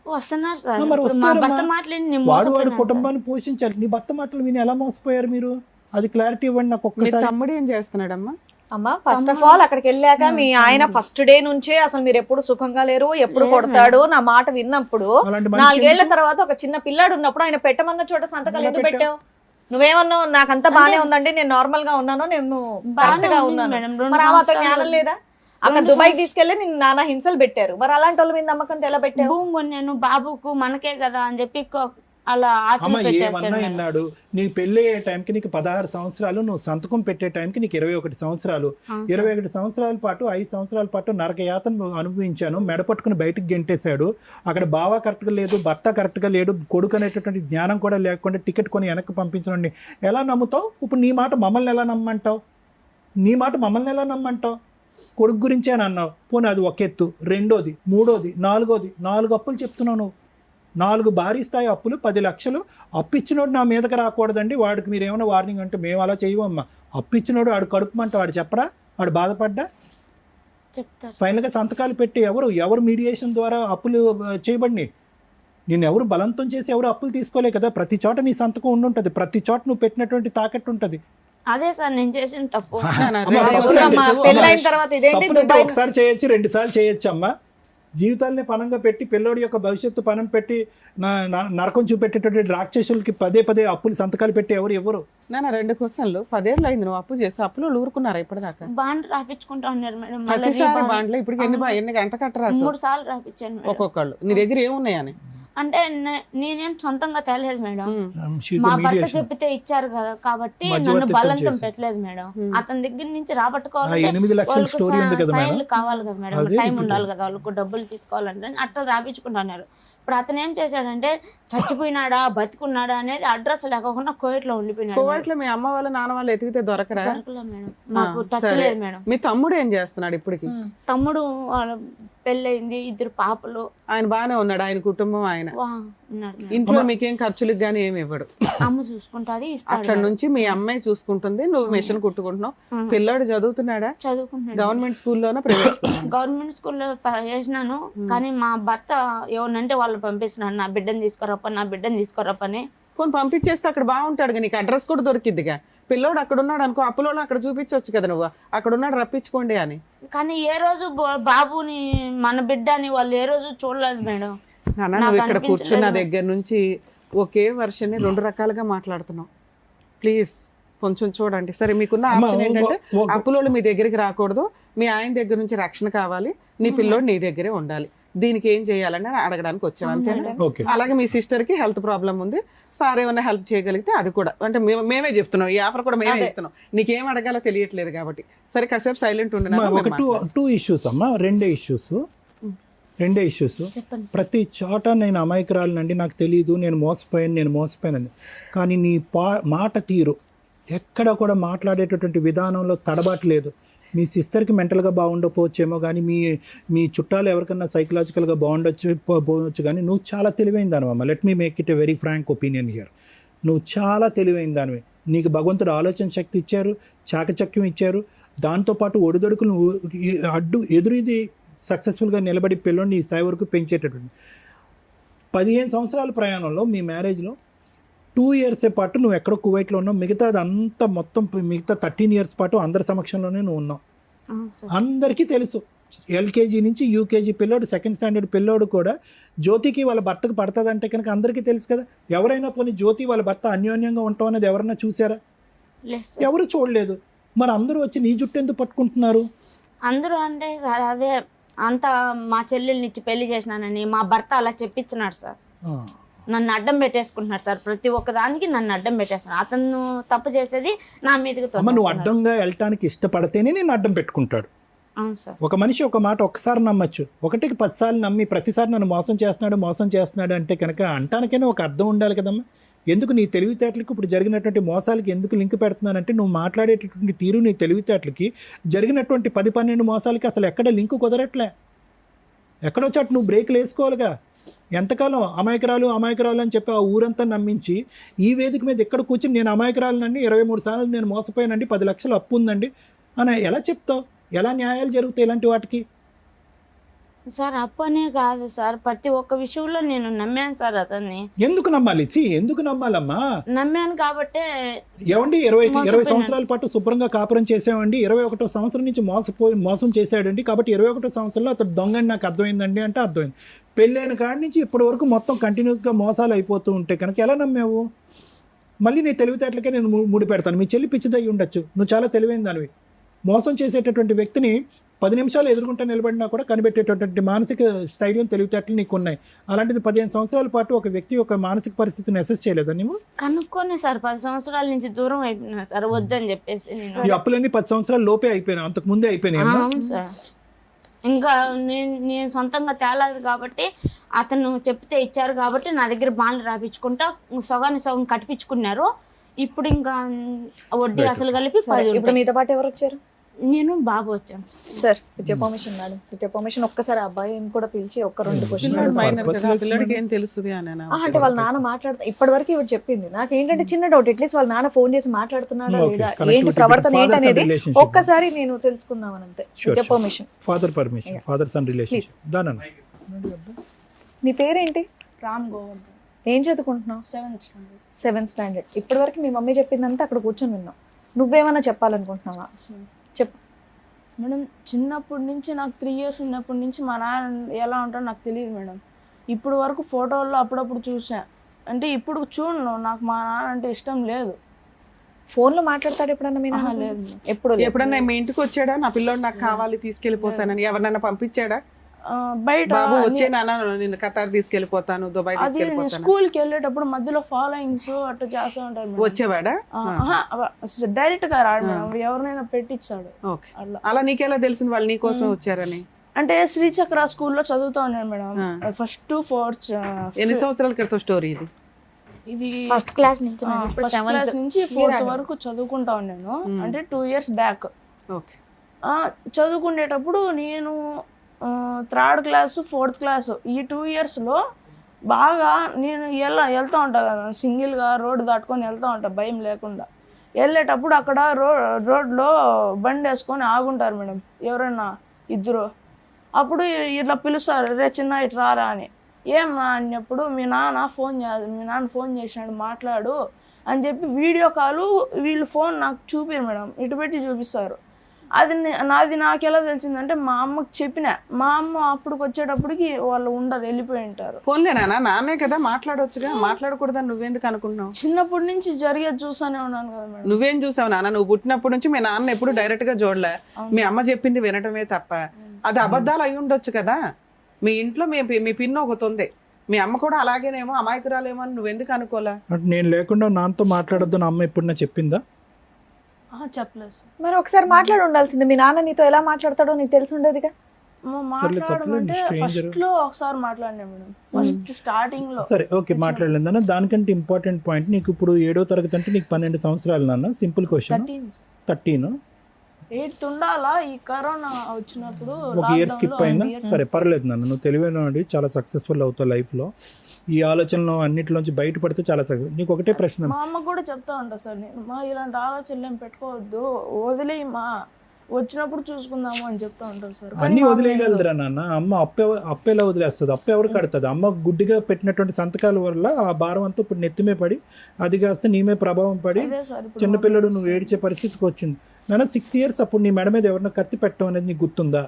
వస్తున్నారు సార్. మరి ఇప్పుడు మా వస్తారమ్మా. భర్త మాట్లాడి నేను వాడు వాడు మోసపోయినాను సార్. కుటుంబాన్ని పోషించాలి. నీ భర్త మాటలు విని ఎలా మోసపోయారు మీరు? అది క్లారిటీ ఇవ్వండి నాకు మీ ఒక్కసారి. తమ్ముడు ఏం చేస్తున్నాడమ్మా? అమ్మా ఫస్ట్ ఆఫ్ ఆల్ అక్కడికి వెళ్ళాక మీ ఆయన ఫస్ట్ డే నుంచే అసలు మీరు ఎప్పుడు సుఖంగా లేరు, ఎప్పుడు కొడతాడు నా మాట విన్నప్పుడు, అలాంటి మనిషి 4 ఏళ్ల ఎందుకు? తర్వాత ఒక చిన్న పిల్లాడు ఉన్నప్పుడు ఆయన పెట్టమన్న చోట సంతకాలు ఎలా ఎందుకు పెట్టావు? పెట్టావు? నువ్వేమన్నావు? నాకంతా బానే ఉందండి, నేను నార్మల్ గా ఉన్నాను, నేను బాగానే కరెక్ట్ గా ఉంది ఉన్నాను. మేడం. 2 మరి ఆ మాత్రం సంవత్సరాలు జ్ఞానం లేదా? అక్కడ దుబాయ్ తీసుకెళ్లి నిన్ను నానా హింసలు పెట్టారు. మరి అలాంటి వాళ్ళ మీద నమ్మకంతో ఎలా పెట్టావు? భూమి కొన్నాను బాబుకు మనకే కదా అని చెప్పి అలా ఆశలు అమ్మ పెట్టేస్తాడు ఏమన్నా మేడం. విన్నాడు? నీకు పెళ్ళి అయ్యే టైంకి నీకు 16 సంవత్సరాలు, నువ్వు సంతకం పెట్టే టైంకి నీకు 21 సంవత్సరాలు. అవును సార్. 21 సంవత్సరాల పాటు 5 సంవత్సరాల పాటు నరకయాతను అనుభవించాను. మెడపట్టుకుని బయటకు గెంటేశాడు. అక్కడ బావ కరెక్ట్గా లేదు, భర్త కరెక్ట్గా లేడు, కొడుకు అనేటటువంటి జ్ఞానం కూడా లేకుండా టికెట్ కొని వెనక్కి పంపించండి. ఎలా నమ్ముతావు? ఇప్పుడు నీ మాట మమ్మల్ని ఎలా నమ్మంటావు? నీ మాట మమ్మల్ని ఎలా నమ్మంటావు? కొడుకు గురించే అని అన్నావు. పోనీ అది ఒక ఎత్తు. రెండోది, మూడోది, నాలుగోది, 4 అప్పులు చెప్తున్నావు నువ్వు. 4 భారీ స్థాయి అప్పులు, 10 లక్షలు. అప్పు ఇచ్చినోడు నా మీదకి రాకూడదండి, వాడికి మీరు ఏమైనా వార్నింగ్ అంటే మేము అలా చేయవమ్మా. అప్పు ఇచ్చినోడు వాడు కడుపుమంటే వాడు చెప్పడా? వాడు బాధపడ్డా? చెప్తారు. ఫైనల్గా సంతకాలు పెట్టి ఎవరు మీడియేషన్ ద్వారా అప్పులు చేయబడినాయి? నేను ఎవరు బలవంతం చేసి ఎవరు అప్పులు తీసుకోలే కదా. ప్రతి చోట నీ సంతకం ఉండుంటది, ప్రతి చోట నువ్వు పెట్టినటువంటి తాకట్టు ఉంటుంది. అదే సార్ నేను చేసిన తప్పు. అమ్మ, ఎవరు ఒకసారి అమ్మా? చేసావు. పెళ్ళైన తర్వాత ఇదేంటి తప్పునంటే దుబాయ్ ఒకసారి చేయొచ్చు, 2 సార్లు చేయొచ్చు అమ్మా. జీవితాలని పనంగా పెట్టి పిల్లోడి యొక్క భవిష్యత్తు పనం పెట్టి నరకం చూపెట్టేటువంటి రాక్షసులకి పదే అప్పులు సంతకాలు పెట్టి ఎవరు? నాన్న 2 క్వశ్చన్లు. 10 ఏళ్ళు అయింది నువ్వు అప్పు చేసి, అప్పులో ఊరుకున్నారా ఇప్పటిదాకా? బాండ్ రాపించుకుంటా ఉన్నారు మేడం. మళ్ళీ ప్రతిసారి రీబాండ్ బాండ్లో ఇప్పటికి ఎన్ని ఎంత కట్టరాసు? 3 సార్లు రాపించాను మేడం. ఒక్కొక్కళ్ళు నీ దగ్గర ఏమున్నాయని? అంటే నేనేం సొంతంగా తేలేదు మేడం. She's మా a భర్త mediation. చెప్తే ఇచ్చారు కదా కాబట్టి నన్ను మధ్యవర్తిత్వం బలవంతం చేసి. పెట్టలేదు మేడం. అతని దగ్గర నుంచి ఆ రాబట్టుకోవాలంటే 8 లక్షల స్టోరీ ఉంది కదా మేడం. సైన్లు కావాలి కదా మేడం, అదే టైం ఇప్పుడు. ఉండాలి కదా వాళ్ళకు, డబ్బులు తీసుకోవాలంటే అట్లా రాపించుకుంటున్నారు. ఇప్పుడు అతను ఏం చేశాడంటే చచ్చిపోయినాడా బతికున్నాడా అనేది అడ్రస్ లేకుండా కోవిట్లో ఉండిపోయినాడు. కోవట్లో మీ అమ్మ వాళ్ళు నాన్న వాళ్ళు ఎతికితే దొరకరా? దొరకలేదు మేడం, మాకు టచ్ సరే. లేదు మేడం. మీ తమ్ముడు ఏం చేస్తున్నాడు ఇప్పటికి? తమ్ముడు వాళ్ళ పెళ్ళయింది, 2 పాపలు. ఆయన బాగానే ఉన్నాడు, ఆయన కుటుంబం ఆయన ఉన్నాడు మేడం. ఇంట్లో మీకేం ఖర్చులకు గానీ ఏమి ఇవ్వడు, అమ్మ చూసుకుంటాది, అక్కడ ఇస్తాడు. నుంచి మీ అమ్మాయి చూసుకుంటుంది, నువ్వు మిషన్ కుట్టుకుంటున్నావు. పిల్లాడు చదువుతున్నాడా? చదువుకుంటున్నాడు. గవర్నమెంట్ స్కూల్లోనా ప్రైవేట్ స్కూల్? గవర్నమెంట్ స్కూల్లో వేసినాను, కానీ మా భర్త ఎవరినంటే వాళ్ళు పంపిస్తున్నాడు, నా బిడ్డను తీసుకోరప్పని. పోనీ పంపించేస్తే అక్కడ బాగుంటాడు, నీకు అడ్రస్ కూడా దొరికిద్దిగా. పిల్లోడు అక్కడ ఉన్నాడు అనుకో, అప్పులోళ్ళు అక్కడ చూపించవచ్చు కదా, నువ్వు అక్కడ ఉన్నాడు రప్పించుకోండి అని. కానీ ఏ రోజు బాబుని మన బిడ్డ అని వాళ్ళు ఏ రోజు చూడలేదు మేడం. నాన్న నువ్వు ఇక్కడ కూర్చున్న దగ్గర నుంచి ఒకే వర్షన్ని 2 రకాలుగా మాట్లాడుతున్నావు. ప్లీజ్ కొంచెం చూడండి. సరే, మీకున్న ఆప్షన్ ఏంటంటే అప్పులోళ్ళు మీ దగ్గరికి రాకూడదు, మీ ఆయన దగ్గర నుంచి రక్షణ కావాలి, నీ పిల్లోడు నీ దగ్గరే ఉండాలి. దీనికి ఏం చేయాలని అడగడానికి వచ్చాం, అంతేనా? అలాగే మీ సిస్టర్ కి హెల్త్ ప్రాబ్లం ఉంది, సార్ ఏమైనా హెల్ప్ చేయగలిగితే అది కూడా, అంటే మేమే చెప్తున్నాం, ఈ ఆఫర్ కూడా మేమే ఇస్తున్నాం, నీకేం అడగాలో తెలియట్లేదు కాబట్టి. సరే కాసేపు సైలెంట్ ఉండినా. ఒక 2 ఇష్యూస్ అమ్మా, రెండే ఇష్యూస్. ప్రతి చోట నేను అమాయకురాలనండి, నాకు తెలియదు, నేను మోసపోయానని. కానీ నీ మాట తీరు ఎక్కడ కూడా మాట్లాడేటటువంటి విధానంలో తడబాటు లేదు. మీ సిస్టర్కి మెంటల్గా బాగుండకపోవచ్చేమో, కానీ మీ చుట్టాలు ఎవరికన్నా సైకలాజికల్గా పోవచ్చు, కానీ నువ్వు చాలా తెలివైన దానివమ్మ. Let me make it a very frank opinion here. నువ్వు చాలా తెలివైన దానివి. నీకు భగవంతుడు ఆలోచన శక్తి ఇచ్చారు, చాకచక్యం ఇచ్చారు, దాంతోపాటు ఒడిదొడుకులు ఎదురుది సక్సెస్ఫుల్గా నిలబడి పిల్లోని ఈ స్థాయి వరకు పెంచేటటువంటి 15 సంవత్సరాల ప్రయాణంలో మీ మ్యారేజ్లో 2 years పాటు నువ్వు ఎక్కడో కువైట్లో ఉన్నావు, మిగతాది అంతా మొత్తం మిగతా 13 years పాటు అందరి సమక్షంలోనే నువ్వు ఉన్నావు. అందరికీ తెలుసు, ఎల్కేజీ నుంచి యూకేజీ పిల్లోడు, 2nd standard పిల్లోడు కూడా జ్యోతికి వాళ్ళ భర్తకు పడుతుంది అంటే కనుక అందరికీ తెలుసు కదా. ఎవరైనా పోనీ జ్యోతి వాళ్ళ భర్త అన్యోన్యంగా ఉంటాం అనేది ఎవరైనా చూసారా? ఎవరు చూడలేదు. మరి అందరూ వచ్చి నీ జుట్టు ఎందుకు పట్టుకుంటున్నారు? అందరూ అంటే సార్ అదే అంతా మా చెల్లెల్ని ఇచ్చి పెళ్లి చేసినానని మా భర్త అలా చెప్పించినాడు సార్. నన్ను అడ్డం పెట్టేసుకుంటున్నాడు సార్, ప్రతి ఒక్కదానికి నన్ను అడ్డం పెట్టేస్తున్నాడు. అతను తప్పు చేసేది నా మీదకి. నువ్వు అడ్డంగా వెళ్ళటానికి ఇష్టపడితేనే నేను అడ్డం పెట్టుకుంటాడు. అవును సార్. ఒక మనిషి ఒక మాట ఒక్కసారి నమ్మచ్చు, 1కి 10 సార్లు నమ్మి ప్రతిసారి నన్ను మోసం చేస్తున్నాడు అంటే కనుక అంటానికైనా ఒక అర్థం ఉండాలి కదమ్మా. ఎందుకు నీ తెలివితేటలకు ఇప్పుడు జరిగినటువంటి మోసాలకి ఎందుకు లింక్ పెడుతున్నానంటే, నువ్వు మాట్లాడేటటువంటి తీరు నీ తెలివితేటలకి జరిగినటువంటి 10-12 మోసాలకి అసలు ఎక్కడ లింక్ కుదరట్లే. ఎక్కడో చోట నువ్వు బ్రేక్లు వేసుకోవాలిగా. ఎంతకాలం అమాయకురాలు అని చెప్పి ఆ ఊరంతా నమ్మించి ఈ వేదిక మీద ఎక్కడ కూర్చుని నేను అమాయకురాలనండి, 23 సార్లు నేను మోసపోయానండి, 10 లక్షలు అప్పు ఉందండి అని ఎలా చెప్తావు? ఎలా న్యాయాలు జరుగుతాయి ఇలాంటి వాటికి? సార్ అప్పనే కాదు సార్, ప్రతి ఒక్క విషయంలో నేను నమ్మాను సార్ అతన్ని. ఎందుకు నమ్మాలి? ఎందుకు నమ్మాలమ్మా? నమ్మాను కాబట్టే ఏమండి 20 సంవత్సరాల పాటు శుభ్రంగా కాపురం చేసామండి, 21వ సంవత్సరం నుంచి మోసం చేశాడండి, కాబట్టి 21వ సంవత్సరంలో అతడు దొంగని నాకు అర్థమైందండి అంటే అర్థమైంది. పెళ్ళైన కాడి నుంచి ఇప్పటి వరకు మొత్తం కంటిన్యూస్గా మోసాలు అయిపోతూ ఉంటే కనుక ఎలా నమ్మావు? మళ్ళీ నీ తెలివితేటలకే నేను ముడి పెడతాను. మీ చెల్లి పిచ్చిదయ్యి ఉండొచ్చు, నువ్వు చాలా తెలివైన దానివి. మోసం చేసేటటువంటి వ్యక్తిని 10 నిమిషాలు ఎదుర్కొంటూ నిలబడినా కూడా కనిపెట్టేటటువంటి మానసిక స్థైర్యం, తెలివితేటలు నీకు ఉన్నాయి. అలాంటిది 15 సంవత్సరాల పాటు ఒక వ్యక్తి యొక్క మానసిక పరిస్థితిని అసెస్ చేయలేదా నువ్వు? కనుక్కొని సార్ 10 సంవత్సరాల నుంచి దూరం అయిపోయినా సార్, వద్దని చెప్పేసి. ఈ అప్పులన్నీ 10 సంవత్సరాల లోపే అయిపోయినా, అంతకు ముందే అయిపోయినాయి. అవును సార్. ఇంకా నేను సొంతంగా తేలాదు కాబట్టి అతను చెప్తే ఇచ్చారు కాబట్టి నా దగ్గర బాండ్లు రాపించుకుంటా సగం కట్టిపించుకున్నారు. ఇప్పుడు ఇంకా వడ్డీ అసలు కలిపి ఇప్పుడు మీతో పాటు ఎవరు వచ్చారు? నేను బాబు వచ్చాను sir. With your permission madam, with your permission ఒక్కసారి అబ్బాయిని కూడా పిలిచి 1-2 క్వశ్చన్లు. అంటే వాళ్ళ నాన్న మాట్లాడుతా ఇప్పటి వరకు ఇవి చెప్పింది నాకు ఏంటంటే చిన్న డౌట్, అట్లీస్ట్ వాళ్ళ నాన్న ఫోన్ చేసి మాట్లాడుతున్నాడా లేదా, ఏంటి ప్రవర్తన ఏంటనేది ఒక్కసారి నేను తెలుసుకుందామని అంతే. With your permission. Father son relationship. నీ పేరేంటి? రామ్ గోవర్ధన్. ఏం చదువుకుంటున్నావు? 7th standard. ఇప్పటి వరకు మీ మమ్మీ చెప్పిందంతా అక్కడ కూర్చొని విన్నావు. నువ్వేమన్నా చెప్పాలనుకుంటున్నావా? చెప్పు మేడం. చిన్నప్పటి నుంచి నాకు 3 years ఉన్నప్పటి నుంచి మా నాన్న ఎలా ఉంటాడో నాకు తెలియదు మేడం. ఇప్పుడు వరకు ఫోటోల్లో అప్పుడప్పుడు చూసా, అంటే ఇప్పుడు చూడను, నాకు మా నాన్న అంటే ఇష్టం లేదు. ఫోన్లో మాట్లాడతాడు ఎప్పుడన్నా? మీ నాన్న లేదు. ఎప్పుడన్నా మీ ఇంటికి వచ్చాడా? నా పిల్లోడు నాకు కావాలి తీసుకెళ్ళిపోతానని ఎవరినైనా పంపించాడా? బయట వచ్చే నాన్న నిన్ను ఖతార్ తీసుకెళ్ళిపోతాను, దుబాయ్ తీసుకెళ్ళిపోతాను. స్కూల్కి వెళ్ళేటప్పుడు మధ్యలో ఫాలోయింగ్స్ అట్లా చేస్తూ ఉంటారు. వచ్చేవాడా? డైరెక్ట్ గా రాడు మేడం, ఎవరినైనా పెట్టించాడు. అలా నీకెలా తెలిసింది వాళ్ళు నీ కోసం వచ్చారని? అంటే శ్రీచక్ర స్కూల్లో చదువుతా ఉన్నాను మేడం, 1st to 4th. ఎన్ని సంవత్సరాల క్రితం స్టోరీ ఇది? ఇది ఫస్ట్ క్లాస్ నుంచి 4th వరకు చదువుకుంటా ఉన్నాను, అంటే 2 years బ్యాక్. చదువుకునేటప్పుడు నేను థర్డ్ క్లాసు 4th క్లాసు ఈ 2 ఇయర్స్లో బాగా నేను వెళ్తూ ఉంటా కదా సింగిల్గా రోడ్డు దాటుకొని వెళ్తూ ఉంటా భయం లేకుండా. వెళ్ళేటప్పుడు అక్కడ రోడ్లో బండి వేసుకొని ఆగుంటారు మేడం ఎవరైనా ఇద్దరు. అప్పుడు ఇట్లా పిలుస్తారు, రే చిన్న ఇటు రారా అని. ఏం నా అన్నప్పుడు మీ నాన్న ఫోన్ చేసినాడు మాట్లాడు అని చెప్పి వీడియో కాలు వీళ్ళు ఫోన్ నాకు చూపిరు మేడం, ఇటు పెట్టి చూపిస్తారు. నాది నాకెలా తెలిసిందంటే మా అమ్మకి చెప్పిన, మా అమ్మ అప్పటికి వచ్చేటప్పటికి వాళ్ళు ఉండరు, వెళ్ళిపోయి ఉంటారు. ఫోన్లే నాన్నే కదా మాట్లాడొచ్చుగా, మాట్లాడకూడదని నువ్వెందుకు అనుకున్నావు? చిన్నప్పటి నుంచి జరిగేది చూసానే ఉన్నాను కదా మేడం. నువ్వేం చూసావు నాన్న? నువ్వు పుట్టినప్పటి నుంచి మీ నాన్న ఎప్పుడు డైరెక్ట్ గా చూడలే, మీ అమ్మ చెప్పింది వినటమే తప్ప. అది అబద్ధాలు అయి ఉండొచ్చు కదా. మీ ఇంట్లో మీ పిన్న ఒకటి ఉంది, మీ అమ్మ కూడా అలాగేనేమో అమాయకురాలేమో అని నువ్వెందుకు అనుకోలే? అంటే నేను లేకుండా నాన్నతో మాట్లాడొద్దు నా అమ్మ ఎప్పుడన్నా చెప్పిందా? చెప్పలేదు సార్. మరి ఒకసారి మాట్లాడి ఉండాల్సింది. మీ నాన్న నీతో ఎలా మాట్లాడతాడో నీకు తెలిసి ఉండేదిగా. మాట్లాడమంటే ఫస్ట్ లో ఒకసారి మాట్లాడినా మేడం, ఫస్ట్ స్టార్టింగ్ లో. సరే ఓకే మాట్లాడలేదు. దానికంటే ఇంపార్టెంట్ పాయింట్, నీకు ఇప్పుడు 7వ తరగతి అంటే నీకు 12 సంవత్సరాలు నాన్న. సింపుల్ క్వశ్చన్, 13 8 ఉండాలా? ఈ కరోనా వచ్చినప్పుడు ఒక ఇయర్ స్కిప్ అయిందా? సరే పర్లేదు నాన్న, నువ్వు తెలివైన చాలా సక్సెస్ఫుల్ అవుతావు లైఫ్లో. ఈ ఆలోచనలో అన్నిటిలోంచి బయటపడితే చాలా సక్సెస్. నీకు ఒకటే ప్రశ్న, మా అమ్మ కూడా చెప్తా ఉంటా సార్, నేను మా ఇలాంటి ఆలోచనలు ఏం పెట్టుకోవద్దు, వదిలేయి మా వచ్చినప్పుడు చూసుకుందాము అని చెప్తా ఉంటారు సార్. అన్ని వదిలేయగలదురా నాన్న. అమ్మ అప్పేలా వదిలేస్తుంది? అప్ప ఎవరు కడుతుంది? అమ్మ గుడ్డిగా పెట్టినటువంటి సంతకాల వల్ల ఆ భారం అంతా ఇప్పుడు నెత్తిమే పడి అది కాస్త నీమే ప్రభావం పడి చిన్నపిల్లడు నువ్వు ఏడ్చే పరిస్థితికి వచ్చింది నాన్న. 6 years అప్పుడు నీ మెడ మీద ఎవరన్నా కత్తి పెట్టడం అనేది నీకు గుర్తుందా?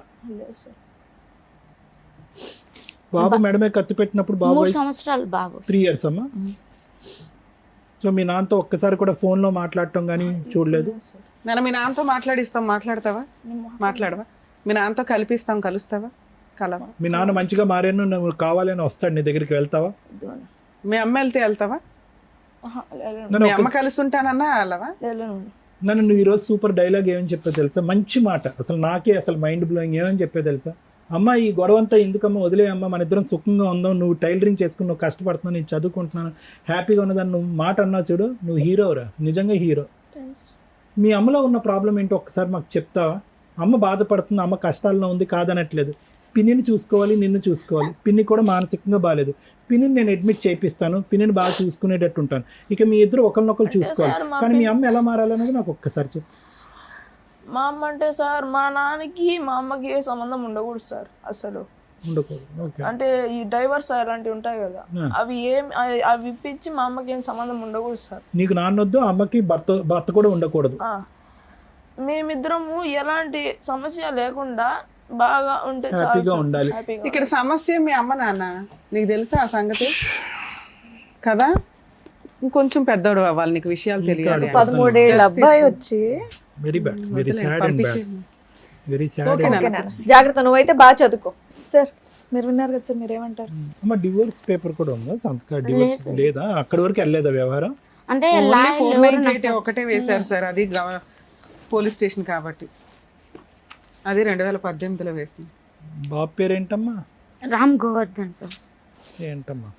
బాబు మెడ మీద కత్తి పెట్టినప్పుడు బాబు 3 సంవత్సరాలు బాబు 3 years అమ్మా. సో మీ నాన్నతో ఒక్కసారి కూడా ఫోన్లో మాట్లాడటం కానీ చూడలేదు? నేను మీ నాన్నతో మాట్లాడిస్తాం, మాట్లాడతావా? మాట్లాడవా? మీ నాన్నతో కలుస్తావా? కలవా? మీ నాన్న మంచిగా మారాను నువ్వు కావాలని వస్తాడు నీ దగ్గరికి, వెళ్తావా? మీ అమ్మ వెళ్తావా? మీ అమ్మ కలుస్తుంటానన్నా వెళ్ళవా? నన్ను నువ్వు ఈరోజు సూపర్ డైలాగ్ ఏమని చెప్పావు తెలుసా? మంచి మాట, అసలు నాకే అసలు మైండ్ బ్లోయింగ్. ఏమని చెప్పావు తెలుసా? అమ్మ ఈ గొడవంతా ఎందుకమ్మా, వదిలేయమ్మా, మన ఇద్దరం సుఖంగా ఉందాం, నువ్వు టైలరింగ్ చేసుకుని నువ్వు కష్టపడుతున్నావు, నేను చదువుకుంటున్నాను, హ్యాపీగా ఉన్నదాన్ని నువ్వు మాట అన్నావు చూడు, నువ్వు హీరోరా, నిజంగా హీరో. మీ అమ్మలో ఉన్న ప్రాబ్లం ఏంటో ఒక్కసారి మాకు చెప్తావా? అమ్మ బాధపడుతుంది, అమ్మ కష్టాల్లో ఉంది కాదనట్లేదు. పిన్నిని చూసుకోవాలి, నిన్ను చూసుకోవాలి. పిన్ని కూడా మానసికంగా బాగాలేదు, పిన్నిని నేను అడ్మిట్ చేయిస్తాను, పిన్నిని బాగా చూసుకునేటట్టు ఉంటాను. ఇక మీ ఇద్దరు ఒకరినొకరు చూసుకోవాలి. కానీ మీ అమ్మ ఎలా మారాలనేది నాకు ఒక్కసారి చెప్పు. మా అమ్మ అంటే సార్, మా నాన్నకి మా అమ్మకి ఏ సంబంధం ఉండకూడదు సార్, అసలు ఉండకూడదు. అంటే ఈ డైవర్స్ అలాంటివి ఉంటాయి కదా, అవి ఇప్పించి మా అమ్మకి ఏం సంబంధం ఉండకూడదు సార్. నీకు నాన్నొద్దు, అమ్మకి భర్త కూడా ఉండకూడదు. మేమిద్దరము ఎలాంటి సమస్య లేకుండా బాగా ఉంటే హ్యాపీగా ఉండాలి. ఇక్కడ సమస్య మీ అమ్మ నాన్న, నీకు తెలుసా ఆ సంగతి కదా? ఇంకొంచెం పెద్దోడు అవ్వాలి, నీకు విషయాలు తెలియాలి. 13 ఏళ్ళ అబ్బాయి వచ్చి very bad, very sad and bad, very sad. జాగ్రత్త, నువ్వైతే బాగా చదువుకో. సార్ మీరు విన్నారు కదా సార్, మీరేమంటారు? అమ్మ డివోర్స్ పేపర్ కూడా ఉందా? సంతకాలు డివోర్స్ లేదా? అక్కడి వరకు వెళ్ళలేదా వ్యవహారం? అంటే 498 ఒకటే వేశారు సార్, అది పోలీస్ స్టేషన్ కాబట్టి, అది 2018లో వేసింది. బాబు పేరు ఏంటమ్మా? రామ్ గోవర్ధన్ సార్. ఏంటమ్మా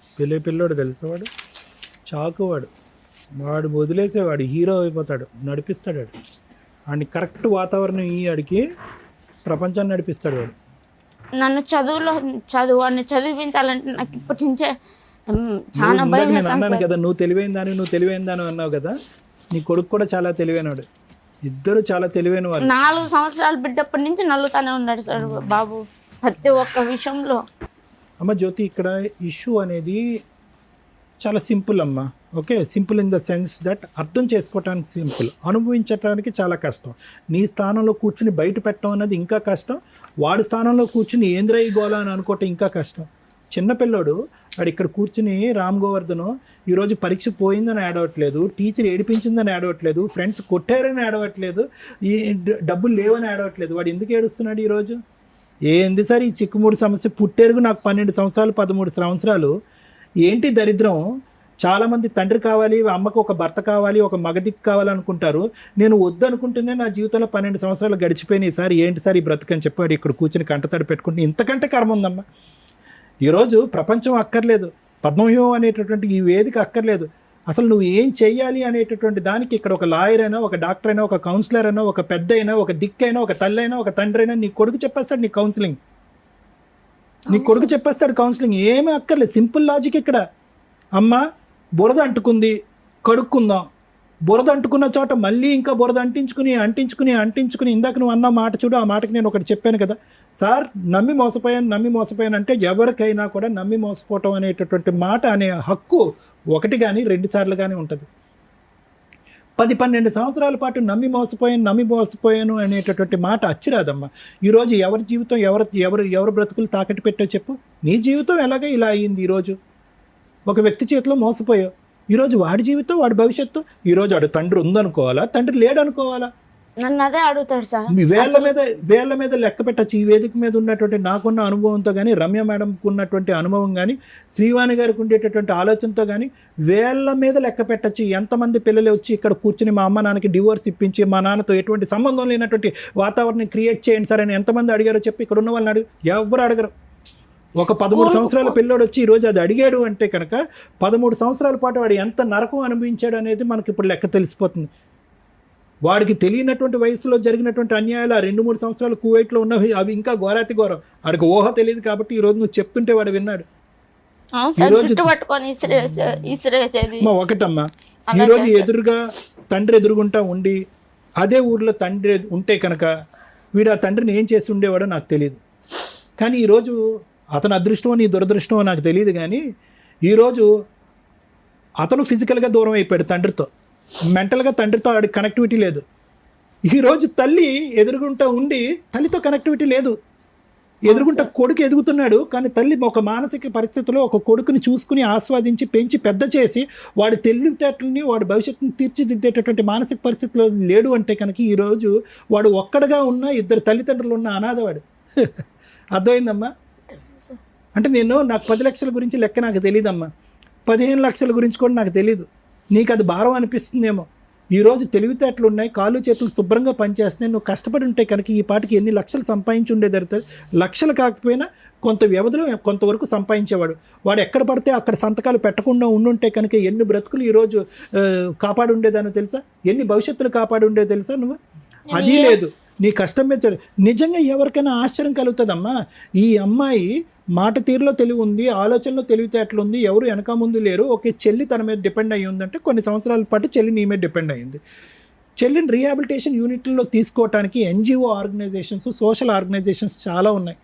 పిల్లోడు తెలుసా? వాడు చాకువాడు, వాడు వదిలేసేవాడు హీరో అయిపోతాడు, నడిపిస్తాడు వాడు. వాడిని కరెక్ట్ వాతావరణం ఆడికి ప్రపంచాన్ని నడిపిస్తాడు వాడు. నన్ను వాడిని చదివించాలంటే నాకు ఇప్పటి నుంచే చాలా భయం. నేను అన్నాను కదా నువ్వు తెలివైన దాని అన్నావు కదా, నీ కొడుకు కూడా చాలా తెలివైనవాడు, ఇద్దరు చాలా తెలివైన వాళ్ళు. 4 సంవత్సరాలు బిడ్డప్పటి నుంచి నల్లుతానే ఉన్నాడు సార్ బాబు ప్రతి ఒక్క విషయంలో. అమ్మ జ్యోతి, ఇక్కడ ఇష్యూ అనేది చాలా సింపుల్ అమ్మా. Okay, simple in the sense that అర్థం చేసుకోవటానికి సింపుల్, అనుభవించడానికి చాలా కష్టం. నీ స్థానంలో కూర్చుని బయట పెట్టడం అనేది ఇంకా కష్టం, వాడి స్థానంలో కూర్చుని ఏంద్రా ఈ గోళ అని అనుకోవటం ఇంకా కష్టం. చిన్నపిల్లోడు వాడు ఇక్కడ కూర్చుని రామ్ గోవర్ధన్ ఈరోజు పరీక్ష పోయిందని ఏడవట్లేదు, టీచర్ ఏడిపించిందని ఏడవట్లేదు, ఫ్రెండ్స్ కొట్టారని ఏడవట్లేదు, ఈ డబ్బులు లేవని ఏడవట్లేదు. వాడు ఎందుకు ఏడుస్తున్నాడు ఈరోజు? ఏంది సార్ ఈ చిక్కుముడి సమస్య? పుట్టేరుగు నాకు 12 సంవత్సరాలు 13 సంవత్సరాలు. ఏంటి దరిద్రం? చాలామంది తండ్రి కావాలి, అమ్మకు ఒక భర్త కావాలి, ఒక మగదిక్కు కావాలనుకుంటారు. నేను వద్దు అనుకుంటేనే నా జీవితంలో 12 సంవత్సరాలు గడిచిపోయినాయి సార్, ఏంటి సార్ ఈ బ్రతుకని చెప్పాడు ఇక్కడ కూర్చుని కంటతడి పెట్టుకుంటే. ఇంతకంటే కర్మ ఉందమ్మా. ఈరోజు ప్రపంచం అక్కర్లేదు, పద్మవ్యూహం అనేటటువంటి ఈ వేదిక అక్కర్లేదు. అసలు నువ్వు ఏం చెయ్యాలి అనేటటువంటి దానికి ఇక్కడ ఒక లాయర్ అయినా, ఒక డాక్టర్ అయినా, ఒక కౌన్సిలర్ అయినా, ఒక పెద్ద అయినా, ఒక దిక్కైనా, ఒక తల్లి అయినా, ఒక తండ్రి అయినా నీ కొడుకు చెప్పేస్తాడు నీ కౌన్సిలింగ్. నీ కొడుకు చెప్పేస్తాడు కౌన్సిలింగ్, ఏమీ అక్కర్లేదు, సింపుల్ లాజిక్ ఇక్కడ. అమ్మ బురద అంటుకుంది, కడుక్కుందాం. బురద అంటుకున్న చోట మళ్ళీ ఇంకా బురద అంటించుకుని ఇందాక నువ్వు అన్న మాట చూడు, ఆ మాటకి నేను ఒకటి చెప్పాను కదా సార్, నమ్మి మోసపోయాను అంటే ఎవరికైనా కూడా నమ్మి మోసపోవటం అనేటటువంటి మాట అనే హక్కు ఒకటి కానీ 2 సార్లు కానీ ఉంటుంది. 10-12 సంవత్సరాల పాటు నమ్మి మోసపోయాను అనేటటువంటి మాట అచ్చిరాదమ్మా. ఈరోజు ఎవరి జీవితం ఎవరు బ్రతుకులు తాకట్టు పెట్టో చెప్పు. నీ జీవితం ఎలాగ ఇలా అయ్యింది. ఈరోజు ఒక వ్యక్తి చేతిలో మోసపోయావు, ఈరోజు వాడి జీవితం, వాడి భవిష్యత్తు. ఈరోజు వాడు తండ్రి ఉందనుకోవాలా, తండ్రి లేడనుకోవాలా? నన్ను అదే అడుగుతాడు సార్. మీ వేళ్ల మీద లెక్క పెట్టచ్చు. ఈ వేదిక మీద ఉన్నటువంటి నాకున్న అనుభవంతో కానీ, రమ్య మేడంకు ఉన్నటువంటి అనుభవం కానీ, శ్రీవాణి గారికి ఉండేటటువంటి ఆలోచనతో కానీ వేళ్ల మీద లెక్క పెట్టచ్చు. ఎంతమంది పిల్లలు వచ్చి ఇక్కడ కూర్చుని మా అమ్మ నాన్నకి డివోర్స్ ఇప్పించి మా నాన్నతో ఎటువంటి సంబంధం లేనటువంటి వాతావరణం క్రియేట్ చేయండి సార్ అని ఎంతమంది అడిగారో చెప్పి ఇక్కడ ఉన్న వాళ్ళని ఎవరు అడగరు. ఒక 13 సంవత్సరాల పిల్లోడు వచ్చి ఈరోజు అది అడిగాడు అంటే కనుక 13 సంవత్సరాల పాటు వాడు ఎంత నరకం అనుభవించాడు అనేది మనకి ఇప్పుడు లెక్క తెలిసిపోతుంది. వాడికి తెలియనటువంటి వయసులో జరిగినటువంటి అన్యాయాలు, ఆ 2-3 సంవత్సరాలు కువైట్లో ఉన్నవి, అవి ఇంకా ఘోరాతి ఘోరం. వాడికి ఊహ తెలియదు కాబట్టి ఈరోజు నువ్వు చెప్తుంటే వాడు విన్నాడు. ఒకటమ్మా, ఈరోజు ఎదురుగా తండ్రి ఎదురుగుంటా ఉండి అదే ఊర్లో తండ్రి ఉంటే కనుక వీడు ఆ తండ్రిని ఏం చేసి ఉండేవాడో నాకు తెలియదు. కానీ ఈరోజు అతని అదృష్టమో నీ దురదృష్టమో నాకు తెలియదు. కానీ ఈరోజు అతను ఫిజికల్గా దూరం అయిపోయాడు తండ్రితో, మెంటల్గా తండ్రితో ఆడికి కనెక్టివిటీ లేదు. ఈరోజు తల్లి ఎదురుగుంటా ఉండి తల్లితో కనెక్టివిటీ లేదు. ఎదురుగుంటా కొడుకు ఎదుగుతున్నాడు, కానీ తల్లి ఒక మానసిక పరిస్థితిలో ఒక కొడుకుని చూసుకుని ఆస్వాదించి పెంచి పెద్ద చేసి వాడి తెలివితేటలని వాడి భవిష్యత్తుని తీర్చిదిద్దేటటువంటి మానసిక పరిస్థితిలో లేడు అంటే కనుక ఈరోజు వాడు ఒక్కడగా ఉన్న 2 తల్లిదండ్రులు ఉన్న అనాథవాడు. అర్థమైందమ్మా? అంటే నాకు 10 లక్షల గురించి లెక్క నాకు తెలియదమ్మా, 15 లక్షల గురించి కూడా నాకు తెలీదు. నీకు అది భారం అనిపిస్తుందేమో. ఈరోజు తెలివితేటలు ఉన్నాయి, కాళ్ళు చేతులు శుభ్రంగా పనిచేస్తున్నాయి. నువ్వు కష్టపడి ఉంటే కనుక ఈ పాటికి ఎన్ని లక్షలు సంపాదించి ఉండేది. లక్షలు కాకపోయినా కొంత వ్యవధిలో కొంతవరకు సంపాదించేవాడు. వాడు ఎక్కడ పడితే అక్కడ సంతకాలు పెట్టకుండా ఉండుంటే కనుక ఎన్ని బ్రతుకులు ఈరోజు కాపాడి ఉండేదానో తెలుసా? ఎన్ని భవిష్యత్తులు కాపాడి ఉండేదో తెలుసా? నువ్వు అది లేదు. నీ కష్టం మీద నిజంగా ఎవరికైనా ఆశ్చర్యం కలుగుతుందమ్మా. ఈ అమ్మాయి మాట తీరులో తెలివి ఉంది, ఆలోచనలో తెలివితేటలు ఉంది, ఎవరు వెనక ముందు లేరు. ఓకే, చెల్లి తన మీద డిపెండ్ అయ్యి ఉందంటే కొన్ని సంవత్సరాల పాటు చెల్లి నీ మీద డిపెండ్ అయ్యింది. చెల్లిని రీహాబిలిటేషన్ యూనిట్లలో తీసుకోవడానికి NGO ఆర్గనైజేషన్స్, సోషల్ ఆర్గనైజేషన్స్ చాలా ఉన్నాయి.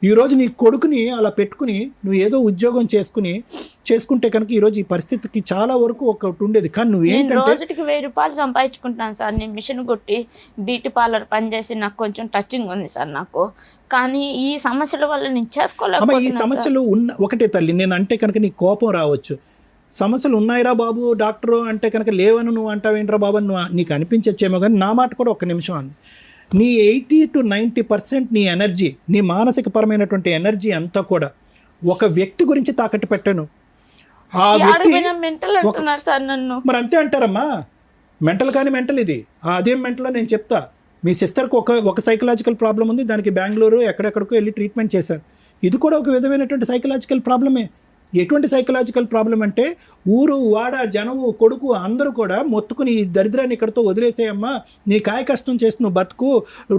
ఈరోజు నీ కొడుకుని అలా పెట్టుకుని నువ్వు ఏదో ఉద్యోగం చేసుకుంటే కనుక ఈరోజు ఈ పరిస్థితికి చాలా వరకు ఒకటి ఉండేది. కానీ నువ్వు ఏంటంటే రోజుకి 1000 రూపాయలు సంపాదించుకుంటాను సార్. నేను మిషన్ కొట్టి బ్యూటీ పార్లర్ పనిచేసి నాకు కొంచెం టచింగ్ ఉంది సార్ నాకు. కానీ ఈ సమస్యల వల్ల నేను చేసుకోలేకపోతున్నాను. ఈ సమస్యలు ఒకటే తల్లి, నేను అంటే కనుక నీకు కోపం రావచ్చు. సమస్యలు ఉన్నాయిరా బాబు డాక్టరు అంటే కనుక లేవను నువ్వు అంటావేంట్రా బాబు అని నీకు అనిపించచ్చేమో. కానీ నా మాట కూడా ఒక్క నిమిషం అంది. నీ 80 to 90% నీ ఎనర్జీ, నీ మానసిక పరమైనటువంటి ఎనర్జీ అంతా కూడా ఒక వ్యక్తి గురించి తాకట్టు పెట్టాను. ఆ వ్యక్తి మరి అంతే అంటారమ్మా. మెంటల్ కానీ మెంటల్ ఇది. అదేం మెంటల్ నేను చెప్తా. మీ సిస్టర్కి ఒక సైకలాజికల్ ప్రాబ్లం ఉంది, దానికి బెంగళూరు ఎక్కడెక్కడికో వెళ్ళి ట్రీట్మెంట్ చేశారు. ఇది కూడా ఒక విధమైనటువంటి సైకలాజికల్ ప్రాబ్లమే. ఎటువంటి సైకలాజికల్ ప్రాబ్లం అంటే ఊరు వాడ జనము కొడుకు అందరూ కూడా మొత్తుకుని ఈ దరిద్రాన్ని ఇక్కడితో వదిలేసేయమ్మా, నీ కాయ కష్టం చేసి నువ్వు బతుకు,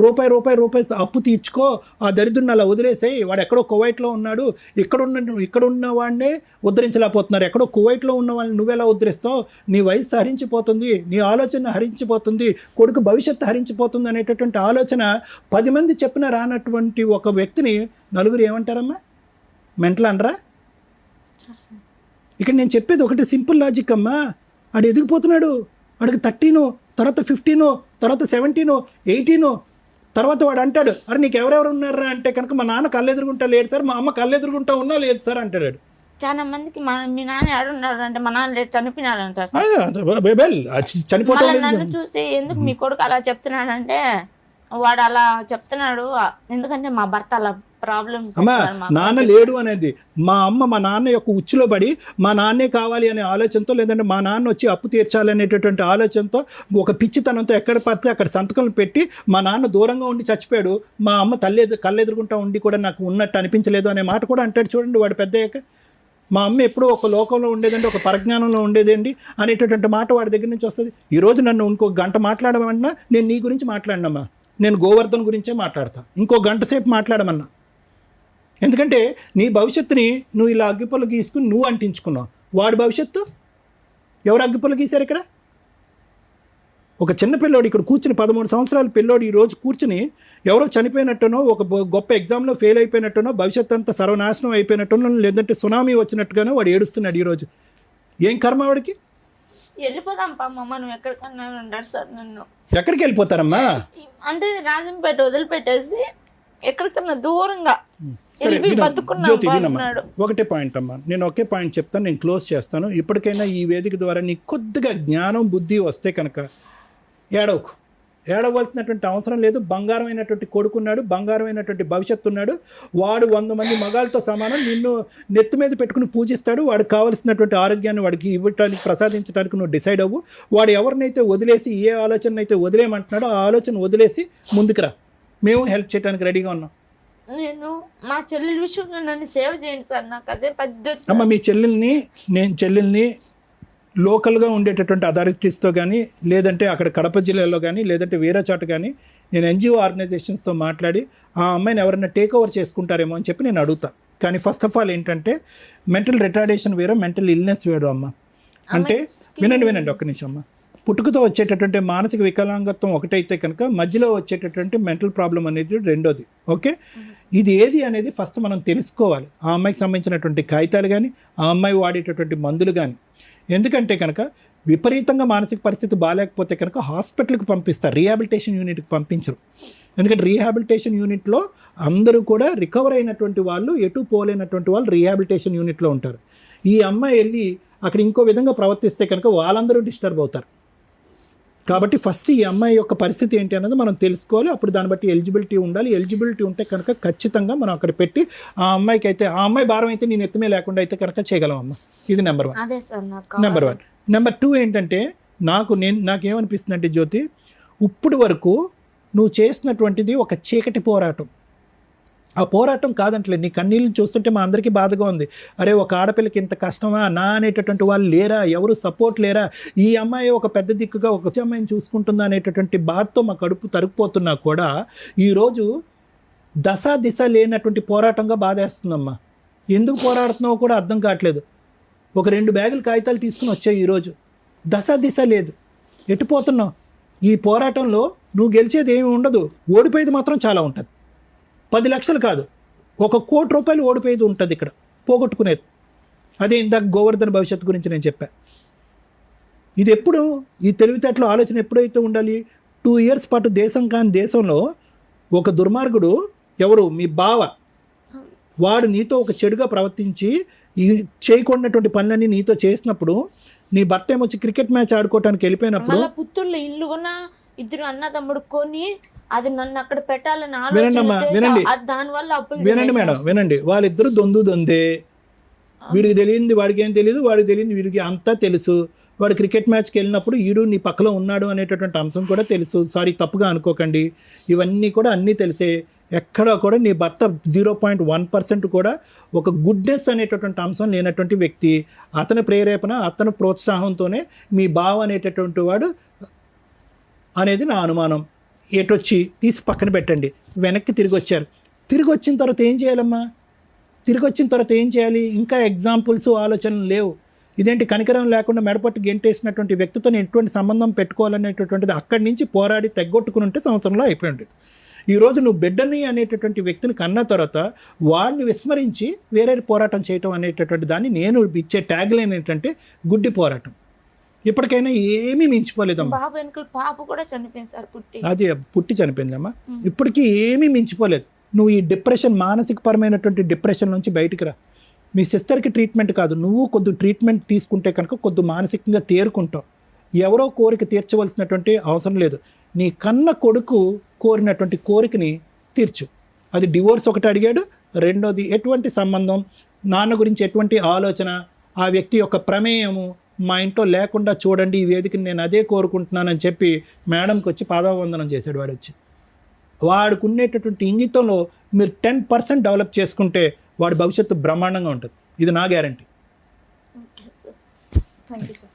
రూపాయి అప్పు తీర్చుకో, ఆ దరిద్రుని అలా వదిలేసేయి. వాడు ఎక్కడో కువైట్లో ఉన్నాడు, ఇక్కడున్న వాడినే ఉద్ధరించలేకపోతున్నారు, ఎక్కడో కువైట్లో ఉన్న వాళ్ళని నువ్వెలా ఉద్ధరిస్తావు? నీ వయసు హరించిపోతుంది, నీ ఆలోచన హరించిపోతుంది, కొడుకు భవిష్యత్తు హరించిపోతుంది అనేటటువంటి ఆలోచన 10 మంది చెప్పినా రానటువంటి ఒక వ్యక్తిని నలుగురు ఏమంటారమ్మా? మెంటల్ అనరా? ఇక్కడ నేను చెప్పేది ఒకటి సింపుల్ లాజిక్ అమ్మా. ఆడు ఎదిగిపోతున్నాడు, వాడికి 13, తర్వాత 15, తర్వాత 17, 18, తర్వాత వాడు అంటాడు అరే నీకు ఎవరెవరు ఉన్నారా అంటే కనుక మా నాన్న కళ్ళెదురుగుంటా లేడు సార్, మా అమ్మ కళ్ళెదురుగుంటా ఉన్నా లేదు సార్ అంటాడు. చాలా మందికి మీ నాన్న ఆడున్నాడు అంటే మా నాన్న లేడు చనిపోయినాడు అంటారు. చనిపోతాడు. నన్ను చూసి ఎందుకు మీ కొడుకు అలా చెప్తున్నాడంటే వాడు అలా చెప్తున్నాడు ఎందుకంటే మా భర్త అలా ప్రాబ్లం. అమ్మా నాన్న లేడు అనేది మా అమ్మ మా నాన్న యొక్క ఉచ్చులో పడి మా నాన్నే కావాలి అనే ఆలోచనతో, లేదంటే మా నాన్న వచ్చి అప్పు తీర్చాలనేటటువంటి ఆలోచనతో ఒక పిచ్చితనంతో ఎక్కడ పడితే అక్కడ సంతకం పెట్టి మా నాన్న దూరంగా ఉండి చచ్చిపోయాడు, మా అమ్మ కళ్ళెదురుగుంటా ఉండి కూడా నాకు ఉన్నట్టు అనిపించలేదు అనే మాట కూడా అంటాడు. చూడండి వాడు పెద్దయ్యాక మా అమ్మ ఎప్పుడూ ఒక లోకంలో ఉండేదండి, ఒక పరిజ్ఞానంలో ఉండేదండి అనేటటువంటి మాట వాడి దగ్గర నుంచి వస్తుంది. ఈరోజు నన్ను ఇంకో గంట మాట్లాడమన్నా నేను నీ గురించి మాట్లాడినమ్మా, నేను గోవర్ధన్ గురించే మాట్లాడతా. ఇంకో గంట సేపు మాట్లాడమన్నా ఎందుకంటే నీ భవిష్యత్తుని నువ్వు ఇలా అగ్గిపుల్ల గీసుకుని నువ్వు అంటించుకున్నావు. వాడి భవిష్యత్తు ఎవరు అగ్గిపుల్ల గీశారు ఇక్కడ? ఒక చిన్న పిల్లోడు ఇక్కడ కూర్చుని 13 సంవత్సరాల పిల్లోడు ఈరోజు కూర్చుని ఎవరో చనిపోయినట్టునో, ఒక గొప్ప ఎగ్జామ్లో ఫెయిల్ అయిపోయినట్టునో, భవిష్యత్తు అంతా సర్వనాశనం అయిపోయినట్టునో, లేదంటే సునామీ వచ్చినట్టుగానో వాడు ఏడుస్తున్నాడు ఈరోజు. ఏం కర్మ వాడికి? వెళ్ళిపోదాం పామ్మ, నువ్వు ఎక్కడికన్నా ఉంటారు సార్. నన్ను ఎక్కడికి వెళ్ళిపోతారమ్మా? అంటే రాజంపేట వదిలిపెట్టేసి ఎక్కడికన్నా దూరంగా సరే వెళ్ళి వినమ్మా, బతుకున్నాం జ్యోతి వినమ్మా, అంటున్నాడు. ఒకటే పాయింట్ అమ్మా, నేను ఒకే పాయింట్ చెప్తాను, నేను క్లోజ్ చేస్తాను. ఇప్పటికైనా ఈ వేదిక ద్వారా నీకు కొద్దిగా జ్ఞానం బుద్ధి వస్తే కనుక ఏడవకు. ఏడవలసినటువంటి అవసరం లేదు. బంగారమైనటువంటి కొడుకున్నాడు, బంగారమైనటువంటి భవిష్యత్తు ఉన్నాడు. వాడు 100 మంది మగాళ్ళతో సమానం. నిన్ను నెత్తి మీద పెట్టుకుని పూజిస్తాడు. వాడికి కావలసినటువంటి ఆరోగ్యాన్ని వాడికి ఇవ్వటానికి, ప్రసాదించడానికి నువ్వు డిసైడ్ అవ్వు. వాడు ఎవరినైతే వదిలేసి, ఏ ఆలోచన అయితే వదిలేయమంటున్నాడో ఆ ఆలోచన వదిలేసి ముందుకు రా. మేము హెల్ప్ చేయడానికి రెడీగా ఉన్నాం. నేను మా చెల్లెల విషయంలో నన్ను సేవ్ చేయండి సార్, నాకు అదే పెద్ద. అమ్మ, మీ చెల్లెల్ని లోకల్గా ఉండేటటువంటి అథారిటీస్తో కానీ, లేదంటే అక్కడ కడప జిల్లాలో కానీ, లేదంటే వేరే చోట కానీ నేను ఎన్జిఓ ఆర్గనైజేషన్స్తో మాట్లాడి ఆ అమ్మాయిని ఎవరైనా టేక్ ఓవర్ చేసుకుంటారేమో అని చెప్పి నేను అడుగుతాను. కానీ ఫస్ట్ ఆఫ్ ఆల్ ఏంటంటే మెంటల్ రిటార్డేషన్ వేరు, మెంటల్ ఇల్నెస్ వేరు అమ్మ. అంటే వినండి ఒక్క నిమిషం అమ్మ. పుట్టుకతో వచ్చేటటువంటి మానసిక వికలాంగత్వం ఒకటైతే కనుక మధ్యలో వచ్చేటటువంటి మెంటల్ ప్రాబ్లం అనేది రెండోది. ఓకే, ఇది ఏది అనేది ఫస్ట్ మనం తెలుసుకోవాలి. ఆ అమ్మాయికి సంబంధించినటువంటి కాగితాలు కానీ, ఆ అమ్మాయి వాడేటటువంటి మందులు కానీ. ఎందుకంటే కనుక విపరీతంగా మానసిక పరిస్థితి బాగాలేకపోతే కనుక హాస్పిటల్కి పంపిస్తారు, రీహాబిలిటేషన్ యూనిట్కి పంపించరు. ఎందుకంటే రీహాబిలిటేషన్ యూనిట్లో అందరూ కూడా రికవర్ అయినటువంటి వాళ్ళు, ఎటు పోలేనటువంటి వాళ్ళు రీహాబిలిటేషన్ యూనిట్లో ఉంటారు. ఈ అమ్మాయి వెళ్ళి అక్కడ ఇంకో విధంగా ప్రవర్తిస్తే కనుక వాళ్ళందరూ డిస్టర్బ్ అవుతారు. కాబట్టి ఫస్ట్ ఈ అమ్మాయి యొక్క పరిస్థితి ఏంటి అన్నది మనం తెలుసుకోవాలి. అప్పుడు దాన్ని బట్టి ఎలిజిబిలిటీ ఉండాలి. ఎలిజిబిలిటీ ఉంటే కనుక ఖచ్చితంగా మనం అక్కడ పెట్టి ఆ అమ్మాయికి అయితే, ఆ అమ్మాయి భారం అయితే నేను ఎత్తుమే లేకుండా అయితే కనుక చేయగలం అమ్మ. ఇది నెంబర్ 1. అదే సార్ నాకు నెంబర్ 1. నెంబర్ 2 ఏంటంటే నాకేమనిపిస్తుంది అంటే జ్యోతి, ఇప్పుడు వరకు నువ్వు చేసినటువంటిది ఒక చీకటి పోరాటం. ఆ పోరాటం కాదంటలేదు, నీ కన్నీళ్ళని చూస్తుంటే మా అందరికీ బాధగా ఉంది. అరే, ఒక ఆడపిల్లకి ఇంత కష్టమా నా అనేటటువంటి వాళ్ళు లేరా, ఎవరు సపోర్ట్ లేరా, ఈ అమ్మాయి ఒక పెద్ద దిక్కుగా ఒక అమ్మాయిని చూసుకుంటుందా అనేటటువంటి బాధతో మా కడుపు తరుక్కుపోతున్నా కూడా ఈరోజు దిశ లేనటువంటి పోరాటంగా బాధేస్తుందమ్మా. ఎందుకు పోరాడుతున్నావో కూడా అర్థం కావట్లేదు. ఒక 2 బ్యాగులు కాగితాలు తీసుకుని వచ్చాయి, ఈరోజు దిశ లేదు. ఎటుపోతున్నావు? ఈ పోరాటంలో నువ్వు గెలిచేది ఏమి ఉండదు, ఓడిపోయేది మాత్రం చాలా ఉంటుంది. 10 లక్షలు కాదు, 1 కోటి రూపాయలు ఓడిపోయేది ఉంటుంది ఇక్కడ, పోగొట్టుకునేది. అదే ఇందాక గోవర్ధన్ భవిష్యత్తు గురించి నేను చెప్పాను. ఇది ఎప్పుడు, ఈ తెలివితేటలో ఆలోచన ఎప్పుడైతే ఉండాలి? 2 ఇయర్స్ పాటు దేశం కాని దేశంలో ఒక దుర్మార్గుడు, ఎవరు, మీ బావ, వాడు నీతో ఒక చెడుగా ప్రవర్తించి ఈ చేయకూడనటువంటి పనులన్నీ నీతో చేసినప్పుడు, నీ భర్త ఏమొచ్చి క్రికెట్ మ్యాచ్ ఆడుకోవటానికి వెళ్ళిపోయినప్పుడు, మళ్ళీ పుత్తూరులో ఇల్లు కొన్నా, 2 అన్నదమ్ముడు కొని అది నన్ను అక్కడ పెట్టాలని వినండి దానివల్ల వినండి మేడం, వినండి. వాళ్ళిద్దరు దొందే. వీడికి తెలియంది వాడికి ఏం తెలియదు, వాడికి తెలియంది వీడికి అంతా తెలుసు. వాడు క్రికెట్ మ్యాచ్కి వెళ్ళినప్పుడు ఈడు నీ పక్కలో ఉన్నాడు అనేటటువంటి అంశం కూడా తెలుసు. సారీ, తప్పుగా అనుకోకండి. ఇవన్నీ కూడా అన్నీ తెలిసే. ఎక్కడా కూడా నీ భర్త 0.1% కూడా ఒక గుడ్నెస్ అనేటటువంటి అంశం లేనటువంటి వ్యక్తి. అతని ప్రేరేపణ, అతని ప్రోత్సాహంతోనే మీ బావ అనేటటువంటి వాడు అనేది నా అనుమానం. ఎటొచ్చి తీసి పక్కన పెట్టండి. వెనక్కి తిరిగి వచ్చారు. తిరిగి వచ్చిన తర్వాత ఏం చేయాలమ్మా? తిరిగి వచ్చిన తర్వాత ఏం చేయాలి? ఇంకా ఎగ్జాంపుల్స్, ఆలోచనలు లేవు. ఇదేంటి కనికరం లేకుండా మెడపట్టు గెంటేసినటువంటి వ్యక్తితో నేను ఎటువంటి సంబంధం పెట్టుకోవాలనేటటువంటిది అక్కడి నుంచి పోరాడి తెగొట్టుకుని ఉంటే సంవత్సరంలో అయిపోయింది. ఈరోజు నువ్వు బిడ్డని అనేటటువంటి వ్యక్తిని కన్న తర్వాత వాడిని విస్మరించి వేరే పోరాటం చేయటం అనేటటువంటి దాన్ని నేను ఇచ్చే ట్యాగ్ లైన్ ఏంటంటే గుడ్డి పోరాటం. ఇప్పటికైనా ఏమీ మించిపోలేదమ్మా. బాబు వెనుకలు పాప కూడా చనిపోయింది సార్, పుట్టి చనిపోయిందమ్మా. ఇప్పటికీ ఏమీ మించిపోలేదు. నువ్వు ఈ డిప్రెషన్, మానసిక పరమైనటువంటి డిప్రెషన్ నుంచి బయటికి రా. మీ సిస్టర్కి ట్రీట్మెంట్ కాదు, నువ్వు కొద్ది ట్రీట్మెంట్ తీసుకుంటే కనుక కొద్ది మానసికంగా తేరుకుంటావు. ఎవరో కోరిక తీర్చవలసినటువంటి అవసరం లేదు. నీ కన్న కొడుకు కోరినటువంటి కోరికని తీర్చు. అది డివోర్స్ ఒకటి అడిగాడు, రెండోది ఎటువంటి సంబంధం, నాన్న గురించి ఎటువంటి ఆలోచన, ఆ వ్యక్తి యొక్క ప్రమేయము మా ఇంట్లో లేకుండా చూడండి, ఈ వేదికని నేను అదే కోరుకుంటున్నానని చెప్పి మేడంకి వచ్చి పాదావందనం చేశాడు. వాడు వచ్చి వాడికి ఉండేటటువంటి ఇంగితంలో మీరు 10% డెవలప్ చేసుకుంటే వాడి భవిష్యత్తు బ్రహ్మాండంగా ఉంటుంది. ఇది నా గ్యారంటీ. Thank you sir.